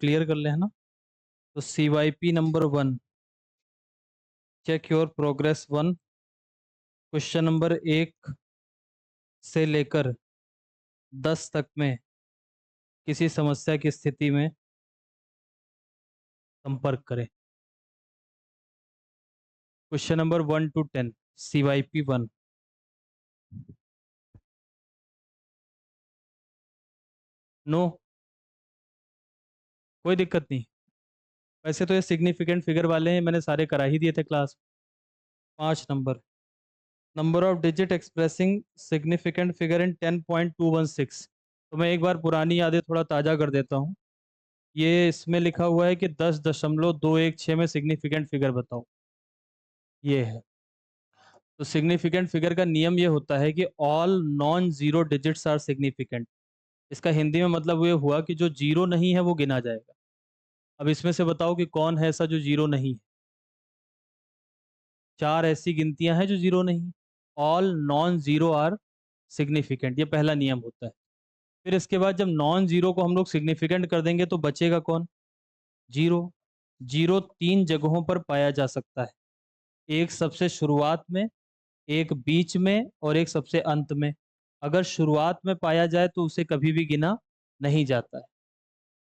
Clear कर ले, है ना। तो CYP number 1, check your progress 1, question number 1 से लेकर 10 तक में किसी समस्या की स्थिति में संपर्क करें। Question number 1 to 10, CYP 1। No, कोई दिक्कत नहीं। वैसे तो ये सिग्निफिकेंट फिगर वाले हैं, मैंने सारे करा ही दिए थे class. 5 number, number of digit expressing significant figure in 10.216। तो मैं एक बार पुरानी यादें थोड़ा ताज़ा कर देता हूँ। ये इसमें लिखा हुआ है कि 10.216 में सिग्निफिकेंट फिगर बताओ, ये है। तो सिग्निफिकेंट फिगर का नियम ये होता है कि all non zero digits are significant. इसका हिंदी में मतलब ये हुआ कि जो जीरो नहीं है वो गिना जाएगा। अब इसमें से बताओ कि कौन है ऐसा जो जीरो नहीं है। 4 ऐसी गिनतियां हैं जो जीरो नहीं। All non zero are significant, ये पहला नियम होता है। फिर इसके बाद जब नॉन जीरो को हम लोग सिग्निफिकेंट कर देंगे तो बचेगा कौन? जीरो। जीरो 3 जगहों पर पाया जा सकता है, एक सबसे शुरुआत में, एक बीच में और एक सबसे अंत में। अगर शुरुआत में पाया जाए तो उसे कभी भी गिना नहीं जाता है,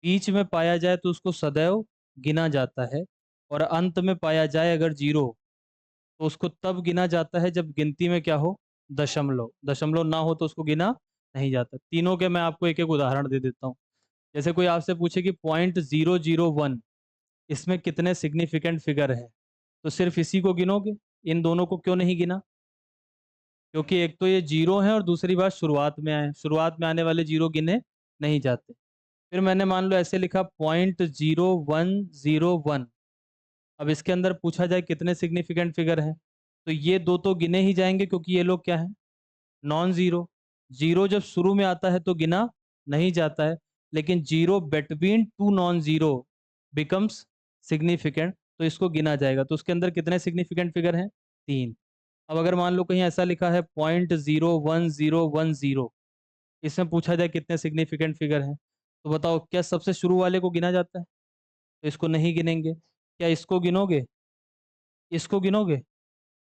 बीच में पाया जाए तो उसको सदैव गिना जाता है, और अंत में पाया जाए अगर जीरो तो उसको तब गिना जाता है जब गिनती में क्या हो? दशमलव। दशमलव ना हो तो उसको गिना नहीं जाता। तीनों के मैं आपको एक एक उदाहरण दे देता हूँ। जैसे कोई आपसे पूछे कि 0.001, इसमें कितने सिग्निफिकेंट फिगर हैं, तो सिर्फ इसी को गिनोगे, इन दोनों को क्यों नहीं गिना? क्योंकि एक तो ये जीरो है और दूसरी बात शुरुआत में आए, शुरुआत में आने वाले जीरो गिने नहीं जाते। फिर मैंने मान लो ऐसे लिखा 0.0101। अब इसके अंदर पूछा जाए कितने सिग्निफिकेंट फिगर हैं, तो ये दो तो गिने ही जाएंगे क्योंकि ये लोग क्या है? Non zero. जीरो जब शुरू में आता है तो गिना नहीं जाता है, लेकिन zero between two non zero becomes significant, तो इसको गिना जाएगा। तो उसके अंदर कितने सिग्निफिकेंट फिगर हैं? 3। अब अगर मान लो कहीं ऐसा लिखा है 0.01010, इसमें पूछा जाए कितने सिग्निफिकेंट फिगर हैं, तो बताओ क्या सबसे शुरू वाले को गिना जाता है? तो इसको नहीं गिनेंगे। क्या इसको गिनोगे? इसको गिनोगे?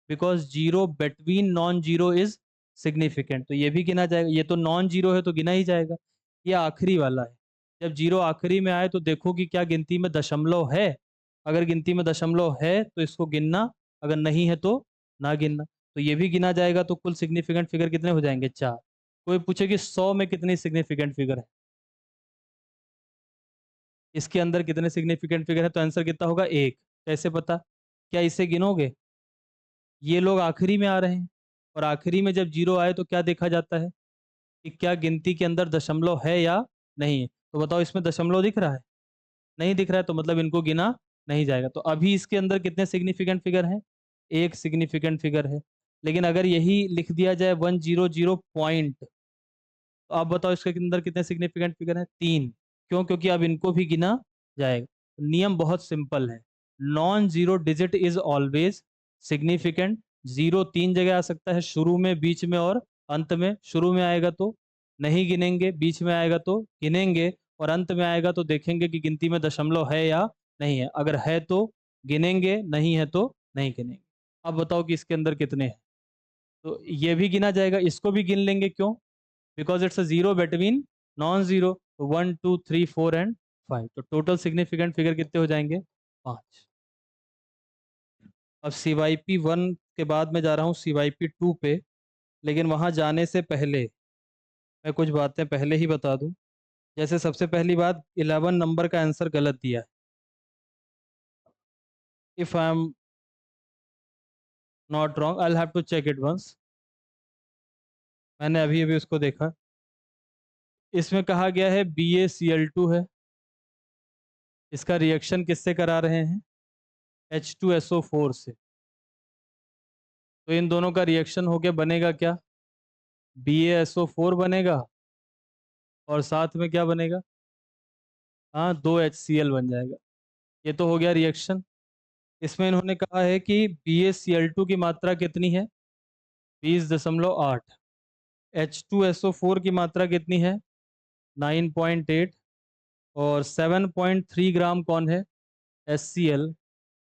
Because zero between non zero is significant, तो ये भी गिना जाएगा। ये तो नॉन जीरो है तो गिना ही जाएगा। ये आखिरी वाला है, जब जीरो आखिरी में आए तो देखो कि क्या गिनती में दशमलव है। अगर गिनती में दशमलव है तो इसको गिनना, अगर नहीं है तो ना गिनना। तो ये भी गिना जाएगा। तो कुल सिग्निफिकेंट फिगर कितने हो जाएंगे? 4। कोई पूछे कि 100 में कितनी सिग्निफिकेंट फिगर है, इसके अंदर कितने सिग्निफिकेंट फिगर है, तो आंसर कितना होगा? 1। कैसे पता? क्या इसे गिनोगे? ये लोग आखिरी में आ रहे हैं, और आखिरी में जब जीरो आए तो क्या देखा जाता है कि क्या गिनती के अंदर दशमलव है या नहीं है। तो बताओ इसमें दशमलव दिख रहा है? नहीं दिख रहा है, तो मतलब इनको गिना नहीं जाएगा। तो अभी इसके अंदर कितने सिग्निफिकेंट फिगर हैं? 1 सिग्निफिकेंट फिगर है। लेकिन अगर यही लिख दिया जाए 100 पॉइंट, तो आप बताओ इसके अंदर कितने सिग्निफिकेंट फिगर हैं? 3। क्यों? क्योंकि अब इनको भी गिना जाएगा। नियम बहुत सिंपल है, non zero digit is always significant. Zero 3 जगह आ सकता है, शुरू में, बीच में और अंत में। शुरू में आएगा तो नहीं गिनेंगे, बीच में आएगा तो गिनेंगे, और अंत में आएगा तो देखेंगे कि गिनती में दशमलव है या नहीं है। अगर है तो गिनेंगे, नहीं है तो नहीं गिनेंगे। अब बताओ कि इसके अंदर कितने हैं, तो ये भी गिना जाएगा, इसको भी गिन लेंगे। क्यों? Because it's a zero between non zero. 1 2 3 4 and 5, तो टोटल सिग्निफिकेंट फिगर कितने हो जाएंगे? 5। अब CYP 1 के बाद मैं जा रहा हूँ CYP 2 पे, लेकिन वहाँ जाने से पहले मैं कुछ बातें पहले ही बता दूं। जैसे सबसे पहली बात, 11 नंबर का आंसर गलत दिया है। If I am not wrong, I have to check it once. मैंने अभी अभी उसको देखा। इसमें कहा गया है BaCl2 है, इसका रिएक्शन किससे करा रहे हैं? H2SO4 से। तो इन दोनों का रिएक्शन होके बनेगा क्या? BaSO4 बनेगा, और साथ में क्या बनेगा? हाँ, 2HCl बन जाएगा। ये तो हो गया रिएक्शन। इसमें इन्होंने कहा है कि BaCl2 की मात्रा कितनी है? 20.8। H2SO4 की मात्रा कितनी है? 9.8। और 7.3 ग्राम कौन है, HCl।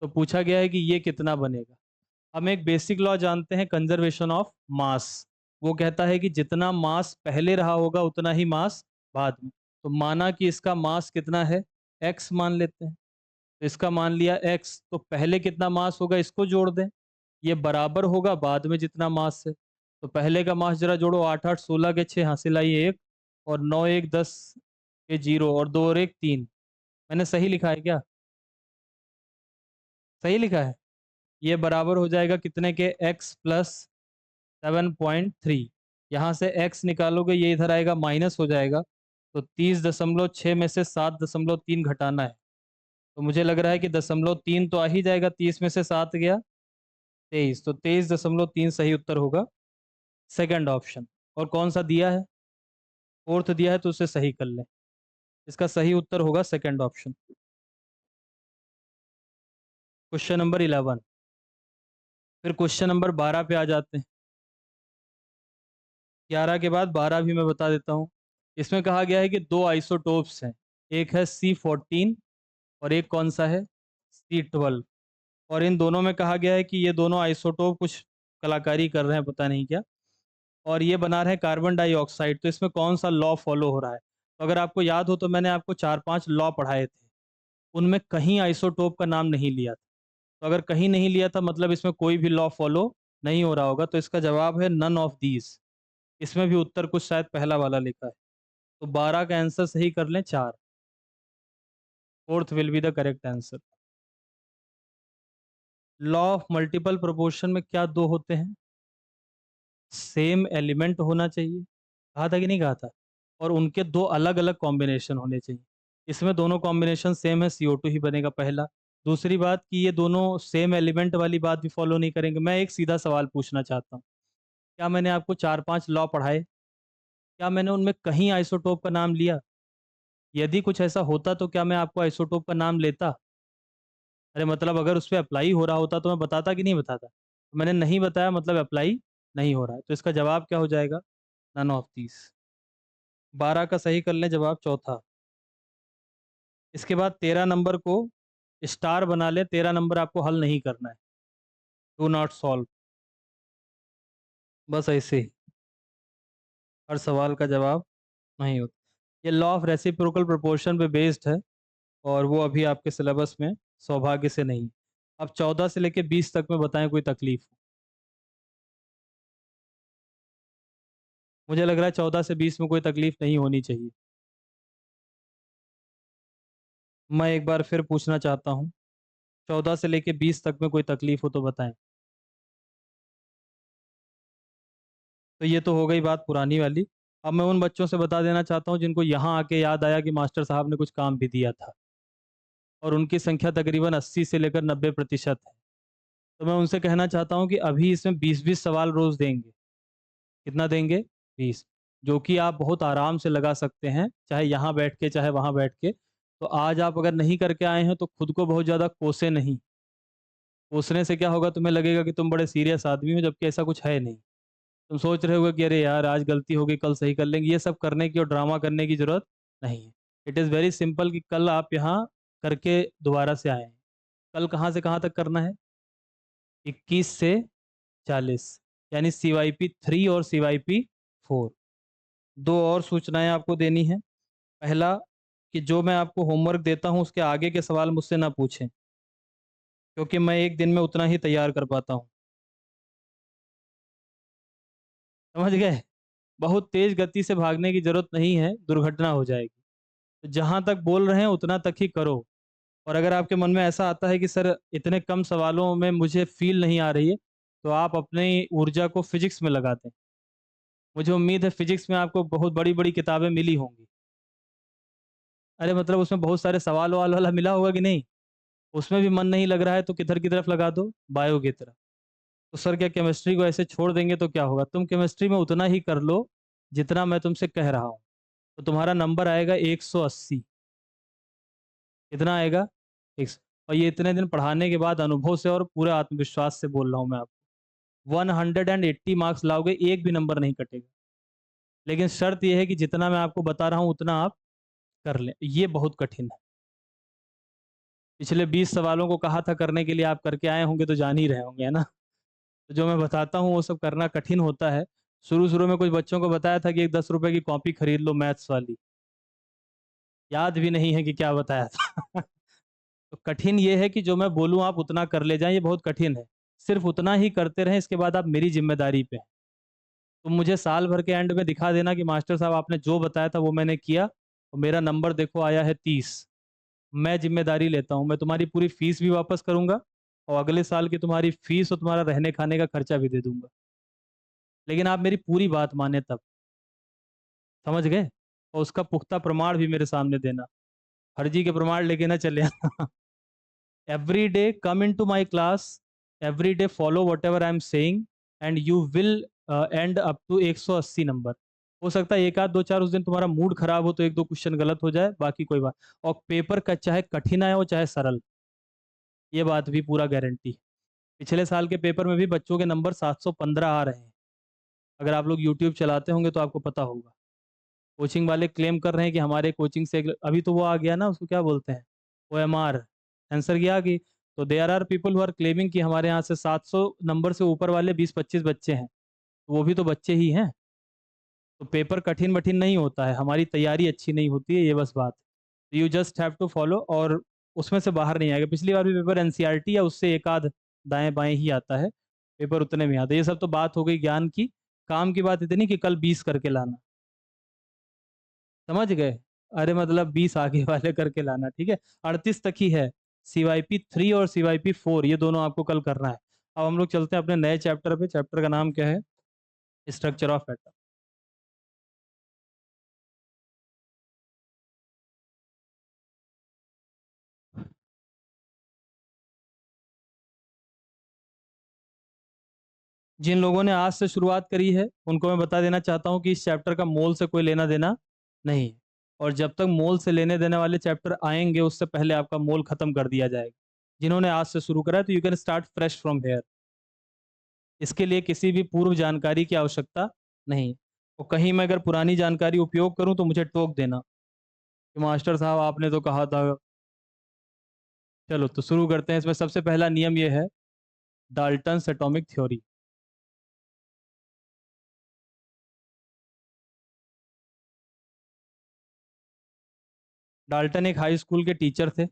तो पूछा गया है कि ये कितना बनेगा। हम एक बेसिक लॉ जानते हैं, कंजर्वेशन ऑफ मास। वो कहता है कि जितना मास पहले रहा होगा उतना ही मास बाद में। तो माना कि इसका मास कितना है, x मान लेते हैं। तो इसका मान लिया x, तो पहले कितना मास होगा इसको जोड़ दें, ये बराबर होगा बाद में जितना मास है। तो पहले का मास जरा जोड़ो, 8 8 16 के 6 हासिल आई 1, और 9 1 10 के 0, और 2 और 1 3। मैंने सही लिखा है क्या, सही लिखा है। ये बराबर हो जाएगा कितने के, x प्लस 7.3। यहाँ से x निकालोगे ये इधर आएगा, माइनस हो जाएगा। तो 30.6 में से 7.3 घटाना है। तो मुझे लग रहा है कि 0.3 तो आ ही जाएगा, 30 में से 7 गया 23, तो 23.3 सही उत्तर होगा, सेकंड ऑप्शन। और कौन सा दिया है, फोर्थ दिया है, तो उसे सही कर लें। इसका सही उत्तर होगा सेकंड ऑप्शन। Question number 11। फिर क्वेश्चन नंबर 12 पे आ जाते हैं। 11 के बाद 12 भी मैं बता देता हूँ। इसमें कहा गया है कि दो आइसोटोप्स हैं, एक है C14 और एक कौन सा है, C12। और इन दोनों में कहा गया है कि ये दोनों आइसोटोप कुछ कलाकारी कर रहे हैं, पता नहीं क्या, और ये बना रहे हैं कार्बन डाइऑक्साइड। तो इसमें कौन सा लॉ फॉलो हो रहा है। तो अगर आपको याद हो तो मैंने आपको 4 5 लॉ पढ़ाए थे, उनमें कहीं आइसोटोप का नाम नहीं लिया था। तो अगर कहीं नहीं लिया था मतलब इसमें कोई भी लॉ फॉलो नहीं हो रहा होगा। तो इसका जवाब है नन ऑफ दीज। इसमें भी उत्तर कुछ शायद पहला वाला लिखा है। तो 12 का आंसर सही कर लें, 4, fourth will be the correct answer. Law of multiple proportion में क्या दो होते हैं, सेम एलिमेंट होना चाहिए, कहा था कि नहीं कहा था, और उनके दो अलग अलग कॉम्बिनेशन होने चाहिए। इसमें दोनों कॉम्बिनेशन सेम है, CO2 ही बनेगा पहला। दूसरी बात कि ये दोनों सेम एलिमेंट वाली बात भी फॉलो नहीं करेंगे। मैं एक सीधा सवाल पूछना चाहता हूँ, क्या मैंने आपको 4 5 लॉ पढ़ाए, क्या मैंने उनमें कहीं आइसोटोप का नाम लिया। यदि कुछ ऐसा होता तो क्या मैं आपको आइसोटोप का नाम लेता। अरे मतलब अगर उस पर अप्लाई हो रहा होता तो मैं बताता कि नहीं बताता। मैंने नहीं बताया मतलब अप्लाई नहीं हो रहा है। तो इसका जवाब क्या हो जाएगा, नन ऑफ दीज। 12 का सही कर लें जवाब, चौथा। इसके बाद 13 नंबर को स्टार बना ले, 13 नंबर आपको हल नहीं करना है, डू नॉट सॉल्व, बस ऐसे ही हर सवाल का जवाब नहीं होता। ये लॉ ऑफ रेसिप्रोकल प्रोपोर्शन पे बेस्ड है, और वो अभी आपके सिलेबस में सौभाग्य से नहीं। अब 14 से लेके 20 तक में बताएं कोई तकलीफ हो। मुझे लग रहा है 14 से 20 में कोई तकलीफ नहीं होनी चाहिए। मैं एक बार फिर पूछना चाहता हूँ, 14 से लेके 20 तक में कोई तकलीफ हो तो बताएं। तो ये तो हो गई बात पुरानी वाली। अब मैं उन बच्चों से बता देना चाहता हूँ जिनको यहाँ आके याद आया कि मास्टर साहब ने कुछ काम भी दिया था, और उनकी संख्या तकरीबन 80 से लेकर 90% है। तो मैं उनसे कहना चाहता हूँ कि अभी इसमें 20 20 सवाल रोज देंगे। कितना देंगे, 20, जो कि आप बहुत आराम से लगा सकते हैं, चाहे यहाँ बैठ के चाहे वहाँ बैठ के। तो आज आप अगर नहीं करके आए हैं तो खुद को बहुत ज़्यादा कोसे नहीं। कोसने से क्या होगा, तुम्हें लगेगा कि तुम बड़े सीरियस आदमी हो, जबकि ऐसा कुछ है नहीं। तुम सोच रहे होगे कि अरे यार आज गलती हो गई कल सही कर लेंगे। ये सब करने की और ड्रामा करने की जरूरत नहीं है। इट इज़ वेरी सिंपल कि कल आप यहाँ करके दोबारा से आए। कल कहाँ से कहाँ तक करना है, 21 से 40, यानी CYP 3 और CYP 4। दो और सूचनाएं आपको देनी है। पहला, कि जो मैं आपको होमवर्क देता हूँ उसके आगे के सवाल मुझसे ना पूछें, क्योंकि मैं एक दिन में उतना ही तैयार कर पाता हूँ। समझ गए, बहुत तेज गति से भागने की जरूरत नहीं है, दुर्घटना हो जाएगी। तो जहाँ तक बोल रहे हैं उतना तक ही करो। और अगर आपके मन में ऐसा आता है कि सर इतने कम सवालों में मुझे फील नहीं आ रही है, तो आप अपनी ऊर्जा को फिजिक्स में लगा दें। मुझे उम्मीद है फिजिक्स में आपको बहुत बड़ी बड़ी किताबें मिली होंगी। अरे मतलब उसमें बहुत सारे सवाल वाल वाला मिला होगा कि नहीं। उसमें भी मन नहीं लग रहा है तो किधर की तरफ लगा दो, बायो की तरफ। तो सर क्या केमिस्ट्री को ऐसे छोड़ देंगे तो क्या होगा, तुम केमिस्ट्री में उतना ही कर लो जितना मैं तुमसे कह रहा हूँ। तो तुम्हारा नंबर आएगा 180। कितना आएगा, 100। और ये इतने दिन पढ़ाने के बाद अनुभव से और पूरे आत्मविश्वास से बोल रहा हूँ मैं आपको, 180 मार्क्स लाओगे, एक भी नंबर नहीं कटेगा। लेकिन शर्त यह है कि जितना मैं आपको बता रहा हूँ उतना आप कर लें, ये बहुत कठिन है। पिछले 20 सवालों को कहा था करने के लिए, आप करके आए होंगे तो जान ही रहे होंगे, है ना? तो जो मैं बताता हूँ वो सब करना कठिन होता है। शुरू-शुरू में कुछ बच्चों को बताया था कि एक 10 रुपए की कॉपी खरीद लो मैथ्स वाली। याद भी नहीं है कि क्या बताया था। तो कठिन ये है कि जो मैं बोलूँ आप उतना कर ले जाएँ, ये बहुत कठिन है। सिर्फ़ उतना ही करते रहें, इसके बाद आप मेरी ज़िम्मेदारी पे हैं। तुम मुझे साल भर के एंड में दिखा देना कि मास्टर साहब आपने जो बताया था वो मैंने किया और मेरा नंबर देखो आया है 30। मैं ज़िम्मेदारी लेता हूँ, मैं तुम्हारी पूरी फ़ीस भी वापस करूँगा और अगले साल की तुम्हारी फ़ीस और तुम्हारा रहने-खाने का खर्चा भी दे दूँगा। लेकिन आप मेरी पूरी बात मानें तब, समझ गए? और उसका पुख्ता प्रमाण भी मेरे सामने देना। फर्जी के प्रमाण लेके ना चले आना। Every day come into my class, every day follow whatever I am saying and you will end up to 180 number. हो सकता है 1 आध 2 4 उस दिन तुम्हारा मूड खराब हो तो 1-2 क्वेश्चन गलत हो जाए, बाकी कोई बात। और पेपर का चाहे कठिन आए हो चाहे सरल, ये बात भी पूरा गारंटी। पिछले साल के पेपर में भी बच्चों के नंबर 715 आ रहे हैं। अगर आप लोग यूट्यूब चलाते होंगे तो आपको पता होगा। कोचिंग वाले क्लेम कर रहे हैं कि हमारे कोचिंग से अभी तो वो आ गया ना, उसको क्या बोलते हैं, ओएमआर, आंसर की आ गई। तो there are people who are claiming कि हमारे यहाँ से 700 नंबर से ऊपर वाले 20-25 बच्चे हैं। तो वो भी तो बच्चे ही हैं। तो पेपर कठिन वठिन नहीं होता है, हमारी तैयारी अच्छी नहीं होती है, ये बस बात। You just have to follow, और उसमें से बाहर नहीं आएगा। पिछली बार भी पेपर एनसीईआरटी या उससे एक आध दाएं बाएं ही आता है, पेपर उतने में आता है। ये सब तो बात हो गई ज्ञान की। काम की बात इतनी कि कल 20 करके लाना, समझ गए? अरे मतलब 20 आगे वाले करके लाना, ठीक है? 38 तक ही है। CYP 3 और CYP 4 ये दोनों आपको कल करना है। अब हम लोग चलते हैं अपने नए चैप्टर पे। चैप्टर का नाम क्या है? Structure of atom. जिन लोगों ने आज से शुरुआत करी है उनको मैं बता देना चाहता हूँ कि इस चैप्टर का मोल से कोई लेना देना नहीं है। और जब तक मोल से लेने देने वाले चैप्टर आएंगे उससे पहले आपका मोल खत्म कर दिया जाएगा। जिन्होंने आज से शुरू करा है तो you can start fresh from here. इसके लिए किसी भी पूर्व जानकारी की आवश्यकता नहीं। और कहीं मैं अगर पुरानी जानकारी उपयोग करूं तो मुझे टोक देना कि मास्टर साहब आपने तो कहा था। चलो तो शुरू करते हैं। इसमें सबसे पहला नियम ये है, डाल्टन्स एटॉमिक थ्योरी। डाल्टन एक हाई स्कूल के टीचर थे।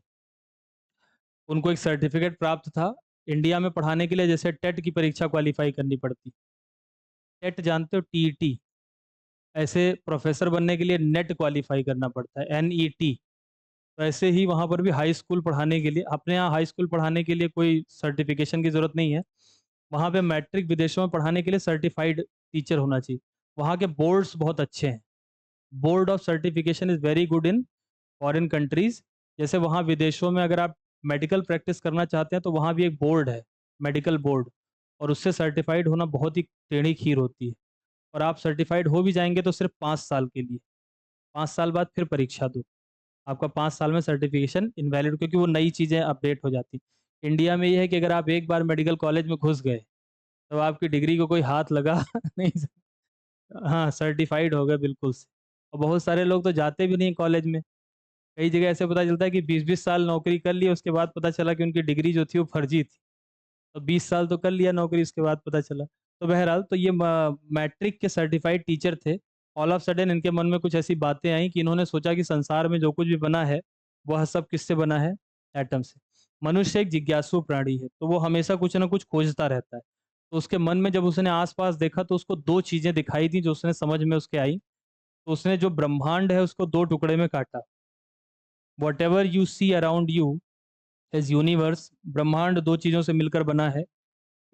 उनको एक सर्टिफिकेट प्राप्त था। इंडिया में पढ़ाने के लिए जैसे टेट की परीक्षा क्वालिफाई करनी पड़ती, टेट जानते हो, टीईटी। ऐसे प्रोफेसर बनने के लिए नेट क्वालिफाई करना पड़ता है, NET। तो ऐसे ही वहाँ पर भी हाई स्कूल पढ़ाने के लिए, अपने यहाँ हाई स्कूल पढ़ाने के लिए कोई सर्टिफिकेशन की ज़रूरत नहीं है। वहाँ पे मैट्रिक विदेशों में पढ़ाने के लिए सर्टिफाइड टीचर होना चाहिए। वहाँ के बोर्ड्स बहुत अच्छे हैं। Board of certification is very good in foreign countries. जैसे वहाँ विदेशों में अगर आप मेडिकल प्रैक्टिस करना चाहते हैं तो वहाँ भी एक बोर्ड है, मेडिकल बोर्ड। और उससे सर्टिफाइड होना बहुत ही टेढ़ी खीर होती है। और आप सर्टिफाइड हो भी जाएंगे तो सिर्फ 5 साल के लिए। 5 साल बाद फिर परीक्षा दो। आपका 5 साल में सर्टिफिकेशन इनवैलिड, क्योंकि वो नई चीज़ें अपडेट हो जाती। इंडिया में ये है कि अगर आप एक बार मेडिकल कॉलेज में घुस गए तो आपकी डिग्री को कोई हाथ लगा नहीं। हाँ, सर्टिफाइड हो गए बिल्कुल से। और बहुत सारे लोग तो जाते भी नहीं कॉलेज में। कई जगह ऐसे पता चलता है कि 20-20 साल नौकरी कर ली, उसके बाद पता चला कि उनकी डिग्री जो थी वो फर्जी थी। तो 20 साल तो कर लिया नौकरी, उसके बाद पता चला। तो बहरहाल तो ये मैट्रिक के सर्टिफाइड टीचर थे। ऑल ऑफ सडन इनके मन में कुछ ऐसी बातें आई कि इन्होंने सोचा कि संसार में जो कुछ भी बना है वह सब किससे बना है? एटम से। मनुष्य एक जिज्ञासु प्राणी है, तो वो हमेशा कुछ ना कुछ खोजता रहता है। तो उसके मन में जब उसने आसपास देखा तो उसको दो चीजें दिखाई दी जो उसने समझ में उसके आई। तो उसने जो ब्रह्मांड है उसको दो टुकड़े में काटा। Whatever you see around you is universe. ब्रह्मांड दो चीजों से मिलकर बना है।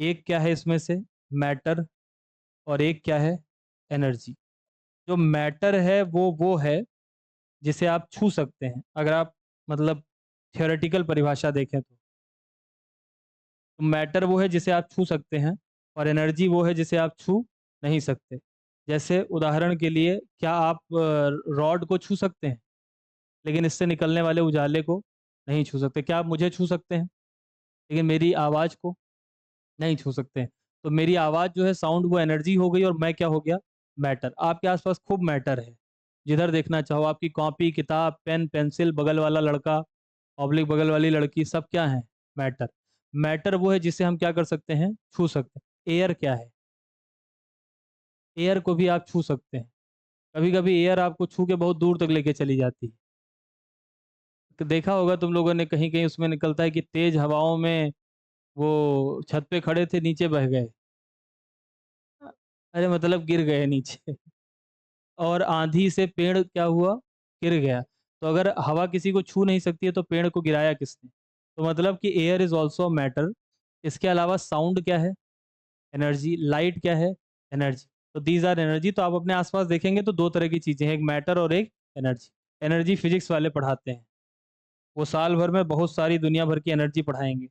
एक क्या है इसमें से? मैटर। और एक क्या है? एनर्जी। जो मैटर है वो है जिसे आप छू सकते हैं, अगर आप मतलब थियोरेटिकल परिभाषा देखें तो मैटर वो है जिसे आप छू सकते हैं और एनर्जी वो है जिसे आप छू नहीं सकते। जैसे उदाहरण के लिए, क्या आप रॉड को छू सकते हैं लेकिन इससे निकलने वाले उजाले को नहीं छू सकते? क्या आप मुझे छू सकते हैं लेकिन मेरी आवाज़ को नहीं छू सकते हैं? तो मेरी आवाज़ जो है, साउंड, वो एनर्जी हो गई और मैं क्या हो गया? मैटर। आपके आसपास खूब मैटर है जिधर देखना चाहो, आपकी कॉपी, किताब, पेन, पेंसिल, बगल वाला लड़का, ऑब्लिक बगल वाली लड़की, सब क्या है? मैटर। मैटर वो है जिसे हम क्या कर सकते हैं? छू सकते हैं। एयर क्या है? एयर को भी आप छू सकते हैं। कभी कभी एयर आपको छू के बहुत दूर तक लेके चली जाती है। तो देखा होगा तुम लोगों ने, कहीं कहीं उसमें निकलता है कि तेज हवाओं में वो छत पे खड़े थे, नीचे बह गए। अरे मतलब गिर गए नीचे। और आंधी से पेड़ क्या हुआ? गिर गया। तो अगर हवा किसी को छू नहीं सकती है तो पेड़ को गिराया किसने? तो मतलब कि एयर इज ऑल्सो मैटर। इसके अलावा साउंड क्या है? एनर्जी। लाइट क्या है? एनर्जी। तो दीज आर एनर्जी। तो आप अपने आसपास देखेंगे तो दो तरह की चीजें हैं, एक मैटर और एक एनर्जी। एनर्जी फिजिक्स वाले पढ़ाते हैं। वो साल भर में बहुत सारी दुनिया भर की एनर्जी पढ़ाएंगे।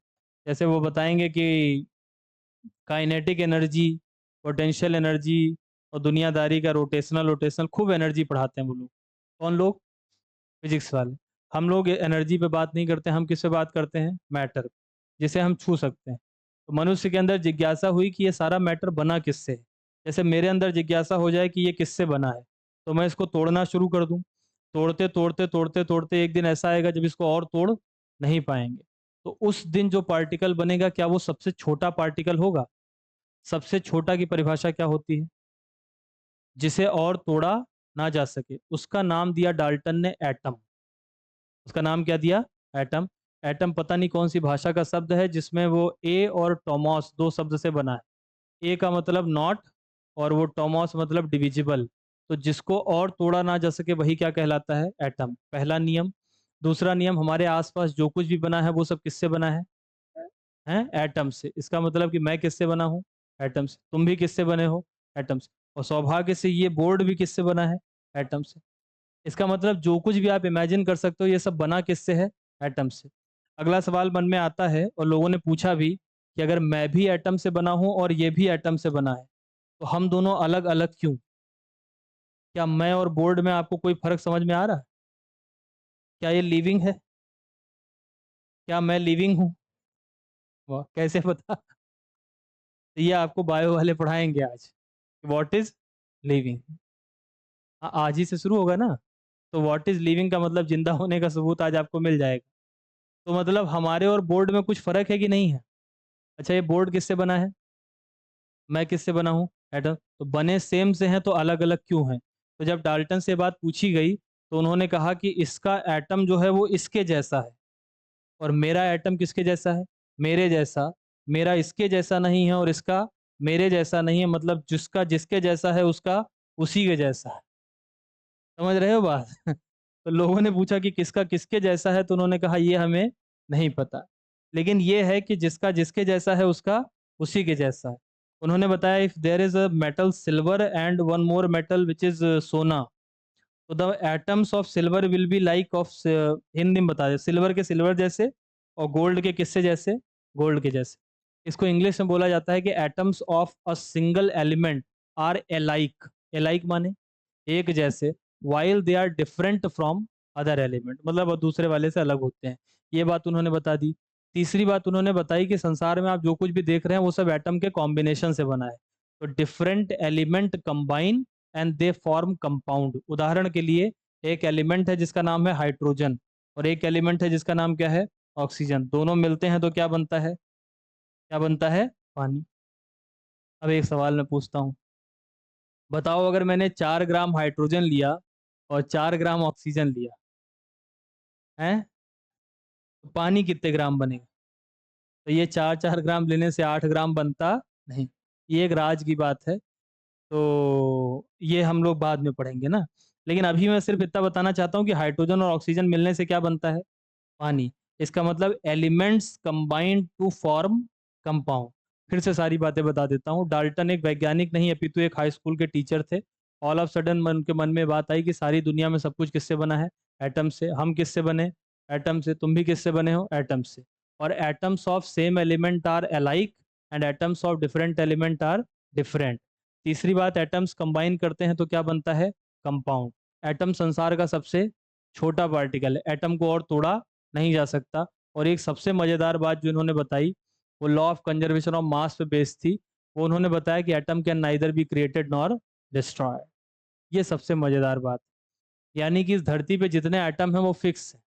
जैसे वो बताएंगे कि काइनेटिक एनर्जी, पोटेंशियल एनर्जी, और दुनियादारी का रोटेशनल रोटेशनल, खूब एनर्जी पढ़ाते हैं वो लोग। कौन लोग? फिजिक्स वाले। हम लोग एनर्जी पे बात नहीं करते, हम किस पे बात करते हैं? मैटर, जिसे हम छू सकते हैं। तो मनुष्य के अंदर जिज्ञासा हुई कि ये सारा मैटर बना किससे है। जैसे मेरे अंदर जिज्ञासा हो जाए कि ये किससे बना है, तो मैं इसको तोड़ना शुरू कर दूं। तोड़ते तोड़ते तोड़ते तोड़ते एक दिन ऐसा आएगा जब इसको और तोड़ नहीं पाएंगे। तो उस दिन जो पार्टिकल बनेगा, क्या वो सबसे छोटा पार्टिकल होगा? सबसे छोटा की परिभाषा क्या होती है? जिसे और तोड़ा ना जा सके। उसका नाम दिया डाल्टन ने एटम। उसका नाम क्या दिया? एटम। एटम पता नहीं कौन सी भाषा का शब्द है जिसमें वो ए और टोमॉस दो शब्द से बना है। ए का मतलब नॉट, और वो टोमॉस मतलब डिविजिबल। तो जिसको और तोड़ा ना जा सके वही क्या कहलाता है? एटम। पहला नियम। दूसरा नियम, हमारे आसपास जो कुछ भी बना है वो सब किससे बना है? हैं? एटम से। इसका मतलब कि मैं किससे बना हूँ? एटम से। तुम भी किससे बने हो? एटम से। और सौभाग्य से ये बोर्ड भी किससे बना है? एटम से। इसका मतलब जो कुछ भी आप इमेजिन कर सकते हो ये सब बना किससे है? एटम से। अगला सवाल मन में आता है, और लोगों ने पूछा भी, कि अगर मैं भी एटम से बना हूं और ये भी एटम से बना है, तो हम दोनों अलग अलग क्यों? क्या मैं और बोर्ड में आपको कोई फर्क समझ में आ रहा है? क्या ये लिविंग है? क्या मैं लिविंग हूँ? वाह, कैसे पता? तो ये आपको बायो वाले पढ़ाएंगे आज। What is living? आज ही से शुरू होगा ना। तो व्हाट इज लिविंग का मतलब जिंदा होने का सबूत आज आपको मिल जाएगा। तो मतलब हमारे और बोर्ड में कुछ फर्क है कि नहीं है? अच्छा, ये बोर्ड किससे बना है? मैं किससे बना हूँ? एटम। तो बने सेम से हैं तो अलग अलग क्यों हैं? तो जब डाल्टन से बात पूछी गई तो उन्होंने कहा कि इसका एटम जो है वो इसके जैसा है, और मेरा एटम किसके जैसा है? मेरे जैसा। मेरा इसके जैसा नहीं है और इसका मेरे जैसा नहीं है, मतलब जिसका जिसके जैसा है उसका उसी के जैसा है। समझ रहे हो बात? तो लोगों ने पूछा कि किसका किसके जैसा है, तो उन्होंने कहा ये हमें नहीं पता, लेकिन ये है कि जिसका जिसके जैसा है उसका उसी के जैसा है। उन्होंने बताया, if there is a metal silver and one more metal which is सोना, तो the atoms of silver will be like of, Hindi में बता दे, सिल्वर के सिल्वर जैसे, और गोल्ड के किससे जैसे? गोल्ड के जैसे। इसको इंग्लिश में बोला जाता है कि atoms of a single element are alike. Alike माने एक जैसे, while they are different from other element, मतलब वो दूसरे वाले से अलग होते हैं। ये बात उन्होंने बता दी। तीसरी बात उन्होंने बताई कि संसार में आप जो कुछ भी देख रहे हैं वो सब एटम के कॉम्बिनेशन से बना है। तो different element combine and they form compound. उदाहरण के लिए, एक एलिमेंट है जिसका नाम है हाइड्रोजन, और एक एलिमेंट है जिसका नाम क्या है? ऑक्सीजन। दोनों मिलते हैं तो क्या बनता है? क्या बनता है? पानी। अब एक सवाल मैं पूछता हूँ, बताओ अगर मैंने 4 ग्राम हाइड्रोजन लिया और 4 ग्राम ऑक्सीजन लिया है, तो पानी कितने ग्राम बनेगा? तो ये 4 4 ग्राम लेने से 8 ग्राम बनता नहीं। ये एक राज की बात है। तो ये हम लोग बाद में पढ़ेंगे ना। लेकिन अभी मैं सिर्फ इतना बताना चाहता हूँ कि हाइड्रोजन और ऑक्सीजन मिलने से क्या बनता है? पानी। इसका मतलब elements combined to form compound. फिर से सारी बातें बता देता हूँ। डाल्टन एक वैज्ञानिक नहीं, अपितु एक हाई स्कूल के टीचर थे। ऑल ऑफ सडन मन के मन में बात आई कि सारी दुनिया में सब कुछ किससे बना है? एटम से। हम किससे बने? एटम से। तुम भी किससे बने हो? एटम से। और atoms of same element are alike, and atoms of different element are different. तीसरी बात, एटम्स कंबाइन करते हैं तो क्या बनता है? कंपाउंड। एटम संसार का सबसे छोटा पार्टिकल है, एटम को और तोड़ा नहीं जा सकता। और एक सबसे मजेदार बात जो इन्होंने बताई, वो law of conservation of mass पे बेस्ड थी। वो उन्होंने बताया कि atom can neither be created nor destroy. ये सबसे मजेदार बात। यानी कि इस धरती पे जितने एटम हैं वो फिक्स है।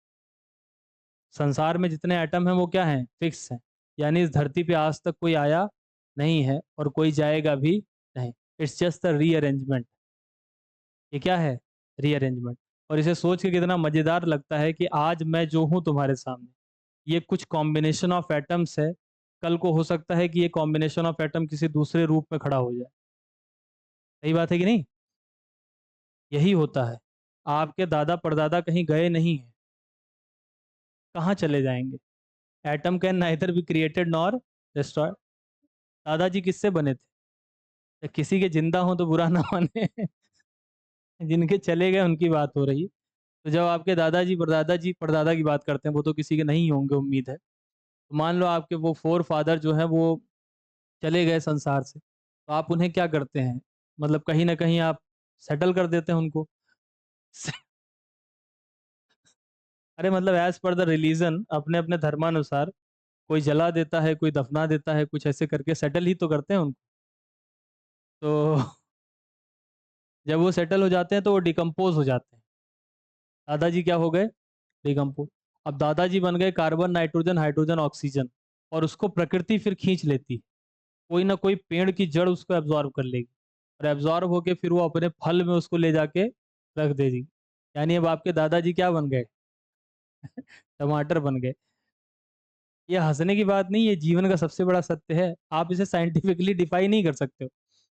संसार में जितने एटम हैं वो क्या हैं, फिक्स हैं। यानी इस धरती पे आज तक कोई आया नहीं है और कोई जाएगा भी नहीं। It's just a rearrangement. ये क्या है, रीअरेंजमेंट। और इसे सोच के कितना मजेदार लगता है कि आज मैं जो हूँ तुम्हारे सामने, ये कुछ कॉम्बिनेशन ऑफ एटम्स है। कल को हो सकता है कि ये कॉम्बिनेशन ऑफ एटम किसी दूसरे रूप में खड़ा हो जाए। सही बात है कि नहीं? यही होता है। आपके दादा परदादा कहीं गए नहीं हैं, कहाँ चले जाएंगे? Atom can neither be created nor destroy. दादाजी किससे बने थे? या किसी के जिंदा हो तो बुरा ना माने। जिनके चले गए उनकी बात हो रही। तो जब आपके दादाजी परदादा की बात करते हैं, वो तो किसी के नहीं होंगे उम्मीद है। तो मान लो आपके वो फोर फादर जो हैं वो चले गए संसार से, तो आप उन्हें क्या करते हैं? मतलब कहीं ना कहीं आप सेटल कर देते हैं उनको। अरे मतलब एज पर द रिलीजन, अपने अपने धर्मानुसार कोई जला देता है, कोई दफना देता है, कुछ ऐसे करके सेटल ही तो करते हैं उनको। तो जब वो सेटल हो जाते हैं तो वो डिकम्पोज हो जाते हैं। दादाजी क्या हो गए? डिकम्पोज। अब दादाजी बन गए कार्बन नाइट्रोजन हाइड्रोजन ऑक्सीजन, और उसको प्रकृति फिर खींच लेती। कोई ना कोई पेड़ की जड़ उसको एब्जॉर्ब कर लेगी, और एब्जॉर्ब होके फिर वो अपने फल में उसको ले जाके रख देगी। यानी अब आपके दादाजी क्या बन गए? टमाटर बन गए। ये हंसने की बात नहीं, ये जीवन का सबसे बड़ा सत्य है। आप इसे साइंटिफिकली डिफाइन नहीं कर सकते हो।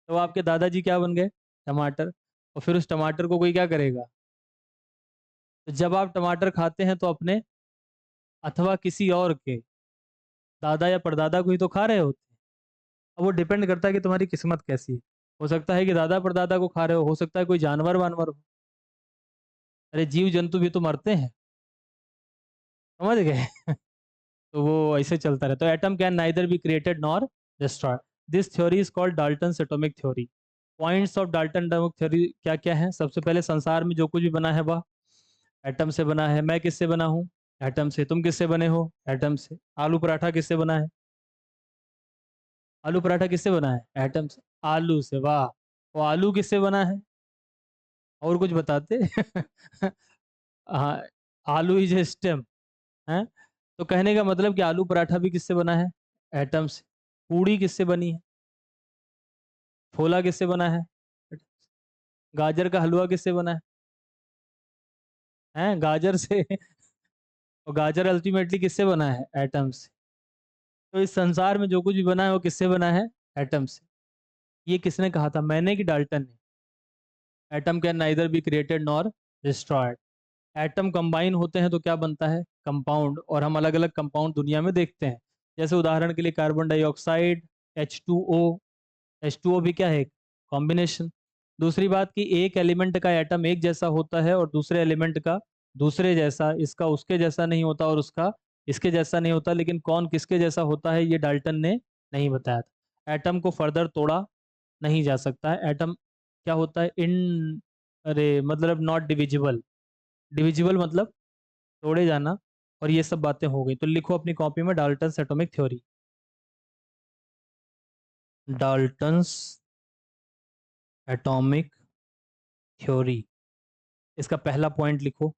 तो आपके दादाजी क्या बन गए? टमाटर। और फिर उस टमाटर को कोई क्या करेगा? तो जब आप टमाटर खाते हैं तो अपने अथवा किसी और के दादा या परदादा को ही तो खा रहे होते हैं। अब वो डिपेंड करता है कि तुम्हारी किस्मत कैसी है। हो सकता है कि दादा परदादा को खा रहे हो सकता है कोई जानवर वानवर हो। अरे जीव जंतु भी तो मरते हैं, समझ गए? तो वो ऐसे चलता रहता है। Atom can neither be created nor destroy. This theory is called Dalton's atomic theory. Points of Dalton atomic theory क्या क्या है? सबसे पहले, संसार में जो कुछ भी बना है वह एटम से बना है। मैं किससे बना हूँ? एटम से। तुम किससे बने हो? एटम से। आलू पराठा किससे बना है? आलू पराठा किससे बना है? एटम से। आलू से, वाह। वो आलू किससे बना है? और कुछ बताते? हाँ, आलू इज ए स्टेम है। तो कहने का मतलब कि आलू पराठा भी किससे बना है? एटम से। पूड़ी किससे बनी है? छोला किससे बना है? गाजर का हलवा किससे बना है? हैं, गाजर से। और गाजर अल्टीमेटली किससे बना है? एटम से। तो इस संसार में जो कुछ भी बना है वो किससे बना है? एटम से। ये किसने कहा था, मैंने कि डाल्टन ने? Atom can neither be created nor destroyed. Atom combine होते हैं तो क्या बनता है? कंपाउंड। और हम अलग अलग कंपाउंड दुनिया में देखते हैं। जैसे उदाहरण के लिए कार्बन डाइऑक्साइड, H2O। H2O भी क्या है? कॉम्बिनेशन। दूसरी बात कि एक एलिमेंट का एटम एक जैसा होता है और दूसरे एलिमेंट का दूसरे जैसा, इसका उसके जैसा नहीं होता और उसका इसके जैसा नहीं होता। लेकिन कौन किसके जैसा होता है ये डाल्टन ने नहीं बताया था। एटम को फर्दर तोड़ा नहीं जा सकता है। एटम क्या होता है? इन अरे मतलब नॉट डिविजिबल। डिविजिबल मतलब तोड़े जाना। और ये सब बातें हो गई। तो लिखो अपनी कॉपी में Dalton's atomic theory. Dalton's atomic theory. इसका पहला पॉइंट लिखो।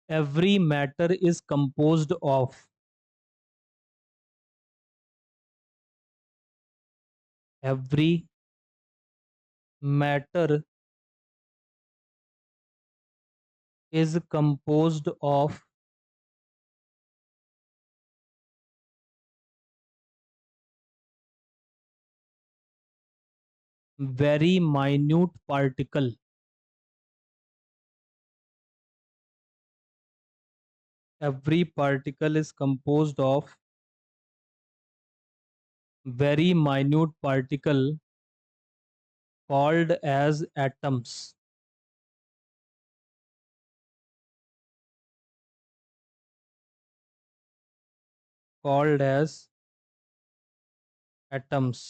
Every matter is composed of. Every matter is composed of very minute particle. Every particle is composed of very minute particle called as atoms। called as atoms।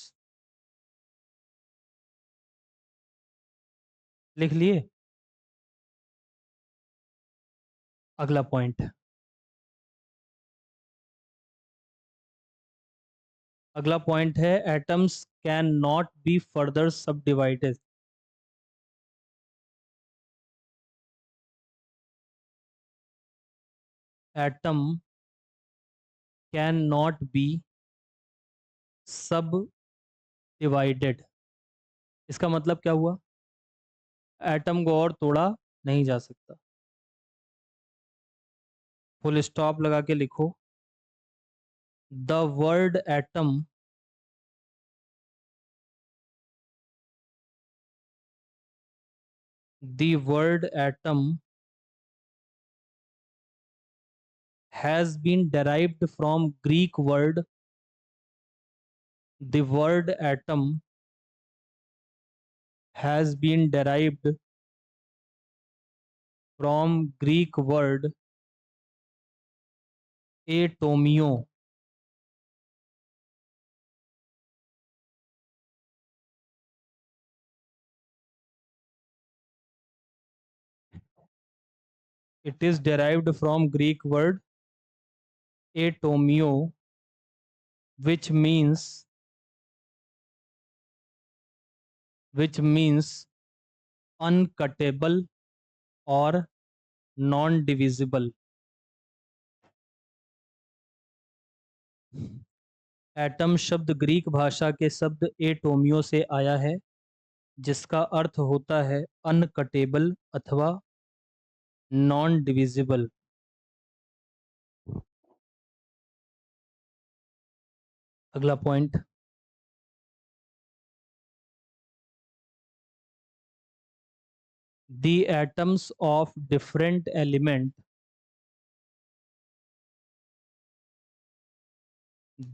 लिख लिए? अगला point. अगला point है atoms can not be further subdivided. Atom can not be subdivided. इसका मतलब क्या हुआ? Atom को और तोड़ा नहीं जा सकता। फुल स्टॉप लगा के लिखो। The word atom the word atom has been derived from Greek word. The word atom has been derived from Greek word atomio. It is derived from Greek word atomio, which means uncuttable or non-divisible. Atom शब्द Greek भाषा के शब्द एटोमियो से आया है, जिसका अर्थ होता है अनकटेबल अथवा नॉन डिविजिबल। अगला point, the atoms of different element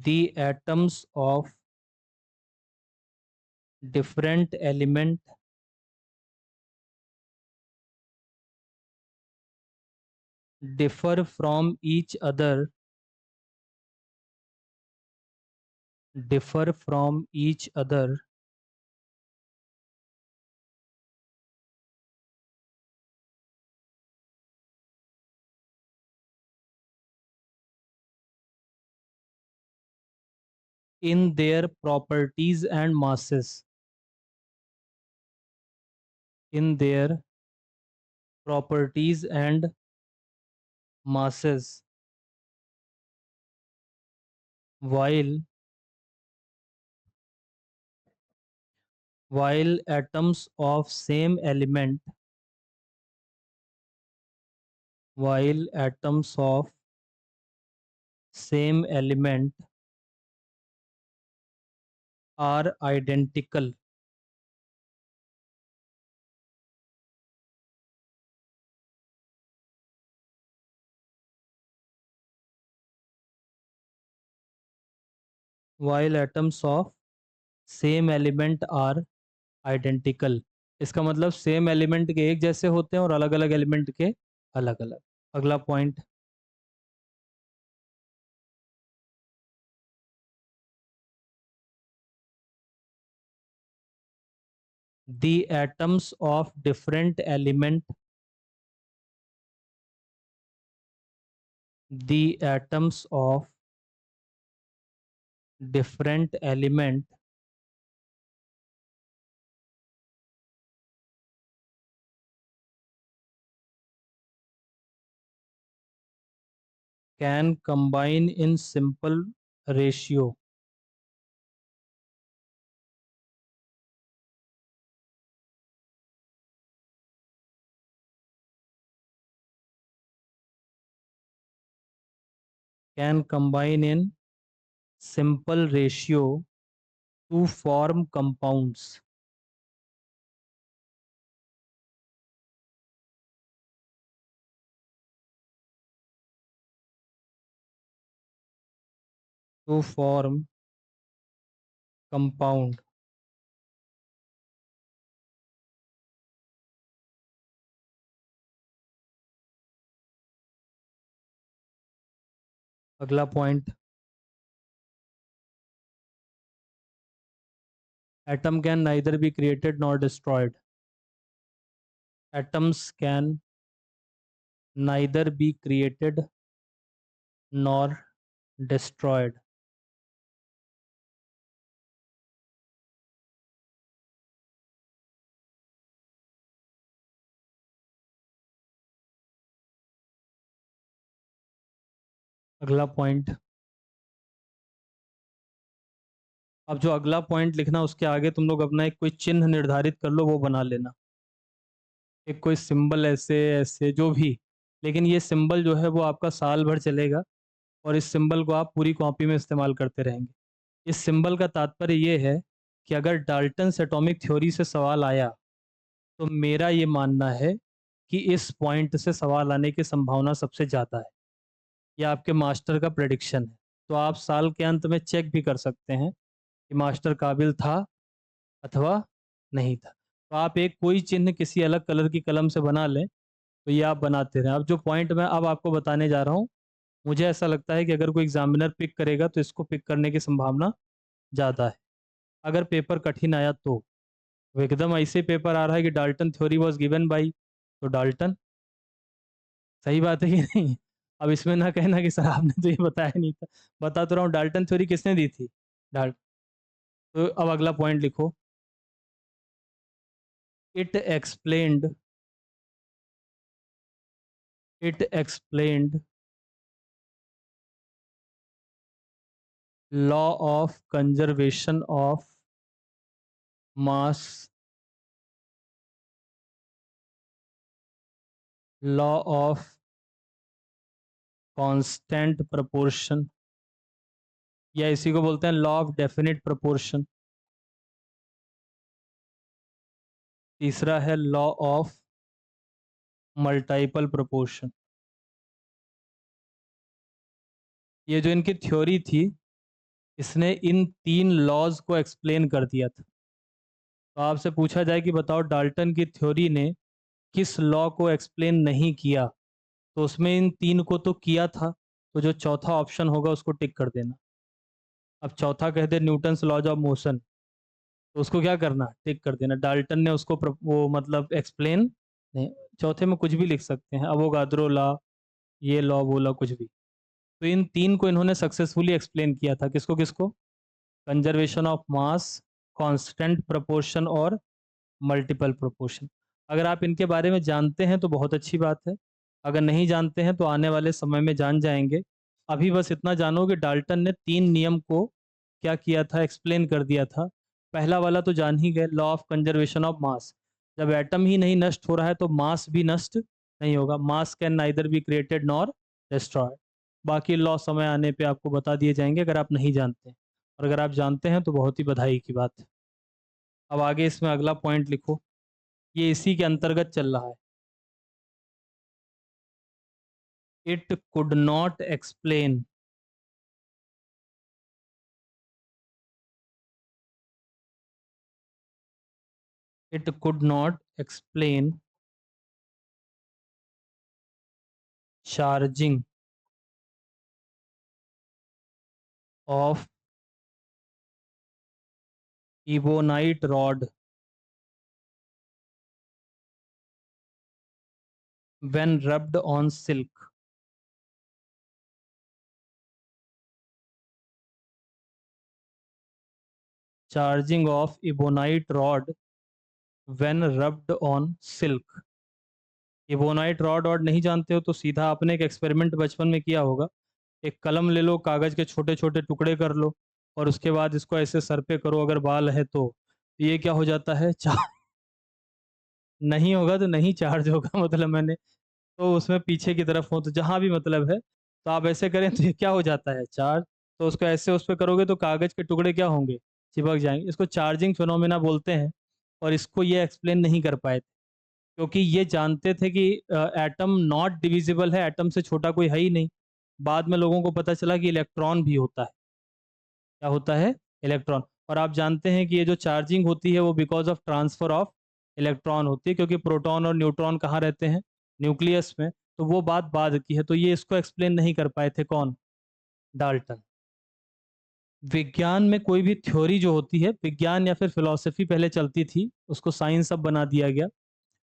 the atoms of different element differ from each other differ from each other in their properties and masses in their properties and masses while atoms of same element while atoms of same element are identical while atoms of same element are identical। इसका मतलब same element के एक जैसे होते हैं और अलग अलग एलिमेंट के अलग अलग। अगला point, the atoms of different element the atoms of different element can combine in simple ratio can combine in simple ratio to form compounds to form compound। अगला point, atom can neither be created nor destroyed atoms can neither be created nor destroyed अगला point. अब जो अगला point लिखना उसके आगे तुम लोग अपना एक कोई चिन्ह निर्धारित कर लो, वो बना लेना। एक कोई सिंबल ऐसे ऐसे जो भी, लेकिन ये सिंबल जो है वो आपका साल भर चलेगा और इस सिंबल को आप पूरी कॉपी में इस्तेमाल करते रहेंगे। इस सिंबल का तात्पर्य ये है कि अगर डाल्टन एटॉमिक थ्योरी से सवाल आया तो मेरा ये मानना है कि इस पॉइंट से सवाल आने की संभावना सबसे ज़्यादा है। यह आपके मास्टर का प्रेडिक्शन है। तो आप साल के अंत में चेक भी कर सकते हैं कि मास्टर काबिल था अथवा नहीं था। तो आप एक कोई चिन्ह किसी अलग कलर की कलम से बना लें, तो ये आप बनाते रहें। अब जो पॉइंट मैं अब आपको बताने जा रहा हूँ, मुझे ऐसा लगता है कि अगर कोई एग्जामिनर पिक करेगा तो इसको पिक करने की संभावना ज़्यादा है। अगर पेपर कठिन आया तो वो एकदम ऐसे पेपर आ रहा है कि Dalton theory was given by, तो डाल्टन। सही बात है कि नहीं? अब इसमें ना कहना कि सर आपने तो ये बताया नहीं था। बता तो रहा हूँ, डाल्टन थ्योरी किसने दी थी? डाल्ट तो अब अगला पॉइंट लिखो। It explained it explained law of conservation of mass, law of constant proportion, या इसी को बोलते हैं लॉ ऑफ डेफिनिट प्रोपोर्शन। तीसरा है लॉ ऑफ मल्टीपल प्रोपोर्शन। ये जो इनकी थ्योरी थी, इसने इन तीन लॉज को एक्सप्लेन कर दिया था। तो आपसे पूछा जाए कि बताओ डाल्टन की थ्योरी ने किस लॉ को एक्सप्लेन नहीं किया, तो उसमें इन तीन को तो किया था। तो जो चौथा ऑप्शन होगा उसको टिक कर देना। अब चौथा कह दे न्यूटन्स लॉज ऑफ मोशन, तो उसको क्या करना, टिक कर देना। डाल्टन ने उसको वो मतलब एक्सप्लेन नहीं। चौथे में कुछ भी लिख सकते हैं, अवोगाद्रो लॉ, ये लॉ वो लॉ कुछ भी। तो इन तीन को इन्होंने सक्सेसफुली एक्सप्लेन किया था। किसको किसको? Conservation of mass, constant proportion और मल्टीपल प्रोपोर्शन। अगर आप इनके बारे में जानते हैं तो बहुत अच्छी बात है। अगर नहीं जानते हैं तो आने वाले समय में जान जाएंगे। अभी बस इतना जानो कि डाल्टन ने तीन नियम को क्या किया था, एक्सप्लेन कर दिया था। पहला वाला तो जान ही गए, law of conservation of mass. जब एटम ही नहीं नष्ट हो रहा है तो मास भी नष्ट नहीं होगा। मास can neither be created nor destroyed. बाकी लॉ समय आने पे आपको बता दिए जाएंगे अगर आप नहीं जानते हैं। और अगर आप जानते हैं तो बहुत ही बधाई की बात है। अब आगे इसमें अगला पॉइंट लिखो, ये इसी के अंतर्गत चल रहा है। It could not explain it could not explain charging of ebonite rod when rubbed on silk. Charging of ebonite rod when rubbed on silk. Ebonite rod और नहीं जानते हो तो सीधा आपने एक एक्सपेरिमेंट बचपन में किया होगा। एक कलम ले लो, कागज के छोटे छोटे टुकड़े कर लो और उसके बाद इसको ऐसे सर पे करो, अगर बाल है तो ये क्या हो जाता है, नहीं होगा तो नहीं चार्ज होगा मतलब मैंने, तो उसमें पीछे की तरफ हो तो जहाँ भी मतलब है, तो आप ऐसे करें तो ये क्या हो जाता है, चार्ज। तो उसको ऐसे उस पर करोगे तो कागज के टुकड़े क्या होंगे, चिपक जाएंगे। इसको चार्जिंग फिनोमेना बोलते हैं। और इसको ये एक्सप्लेन नहीं कर पाए थे क्योंकि ये जानते थे कि एटम नॉट डिविजिबल है, एटम से छोटा कोई है ही नहीं। बाद में लोगों को पता चला कि इलेक्ट्रॉन भी होता है। क्या होता है, इलेक्ट्रॉन। और आप जानते हैं कि ये जो चार्जिंग होती है वो because of transfer of electron होती है, क्योंकि प्रोटॉन और न्यूट्रॉन कहाँ रहते हैं, न्यूक्लियस में। तो वो बात बाद की है, तो ये इसको एक्सप्लेन नहीं कर पाए थे कौन, डाल्टन। विज्ञान में कोई भी थ्योरी जो होती है, विज्ञान या फिर फिलॉसफी पहले चलती थी, उसको साइंस अब बना दिया गया।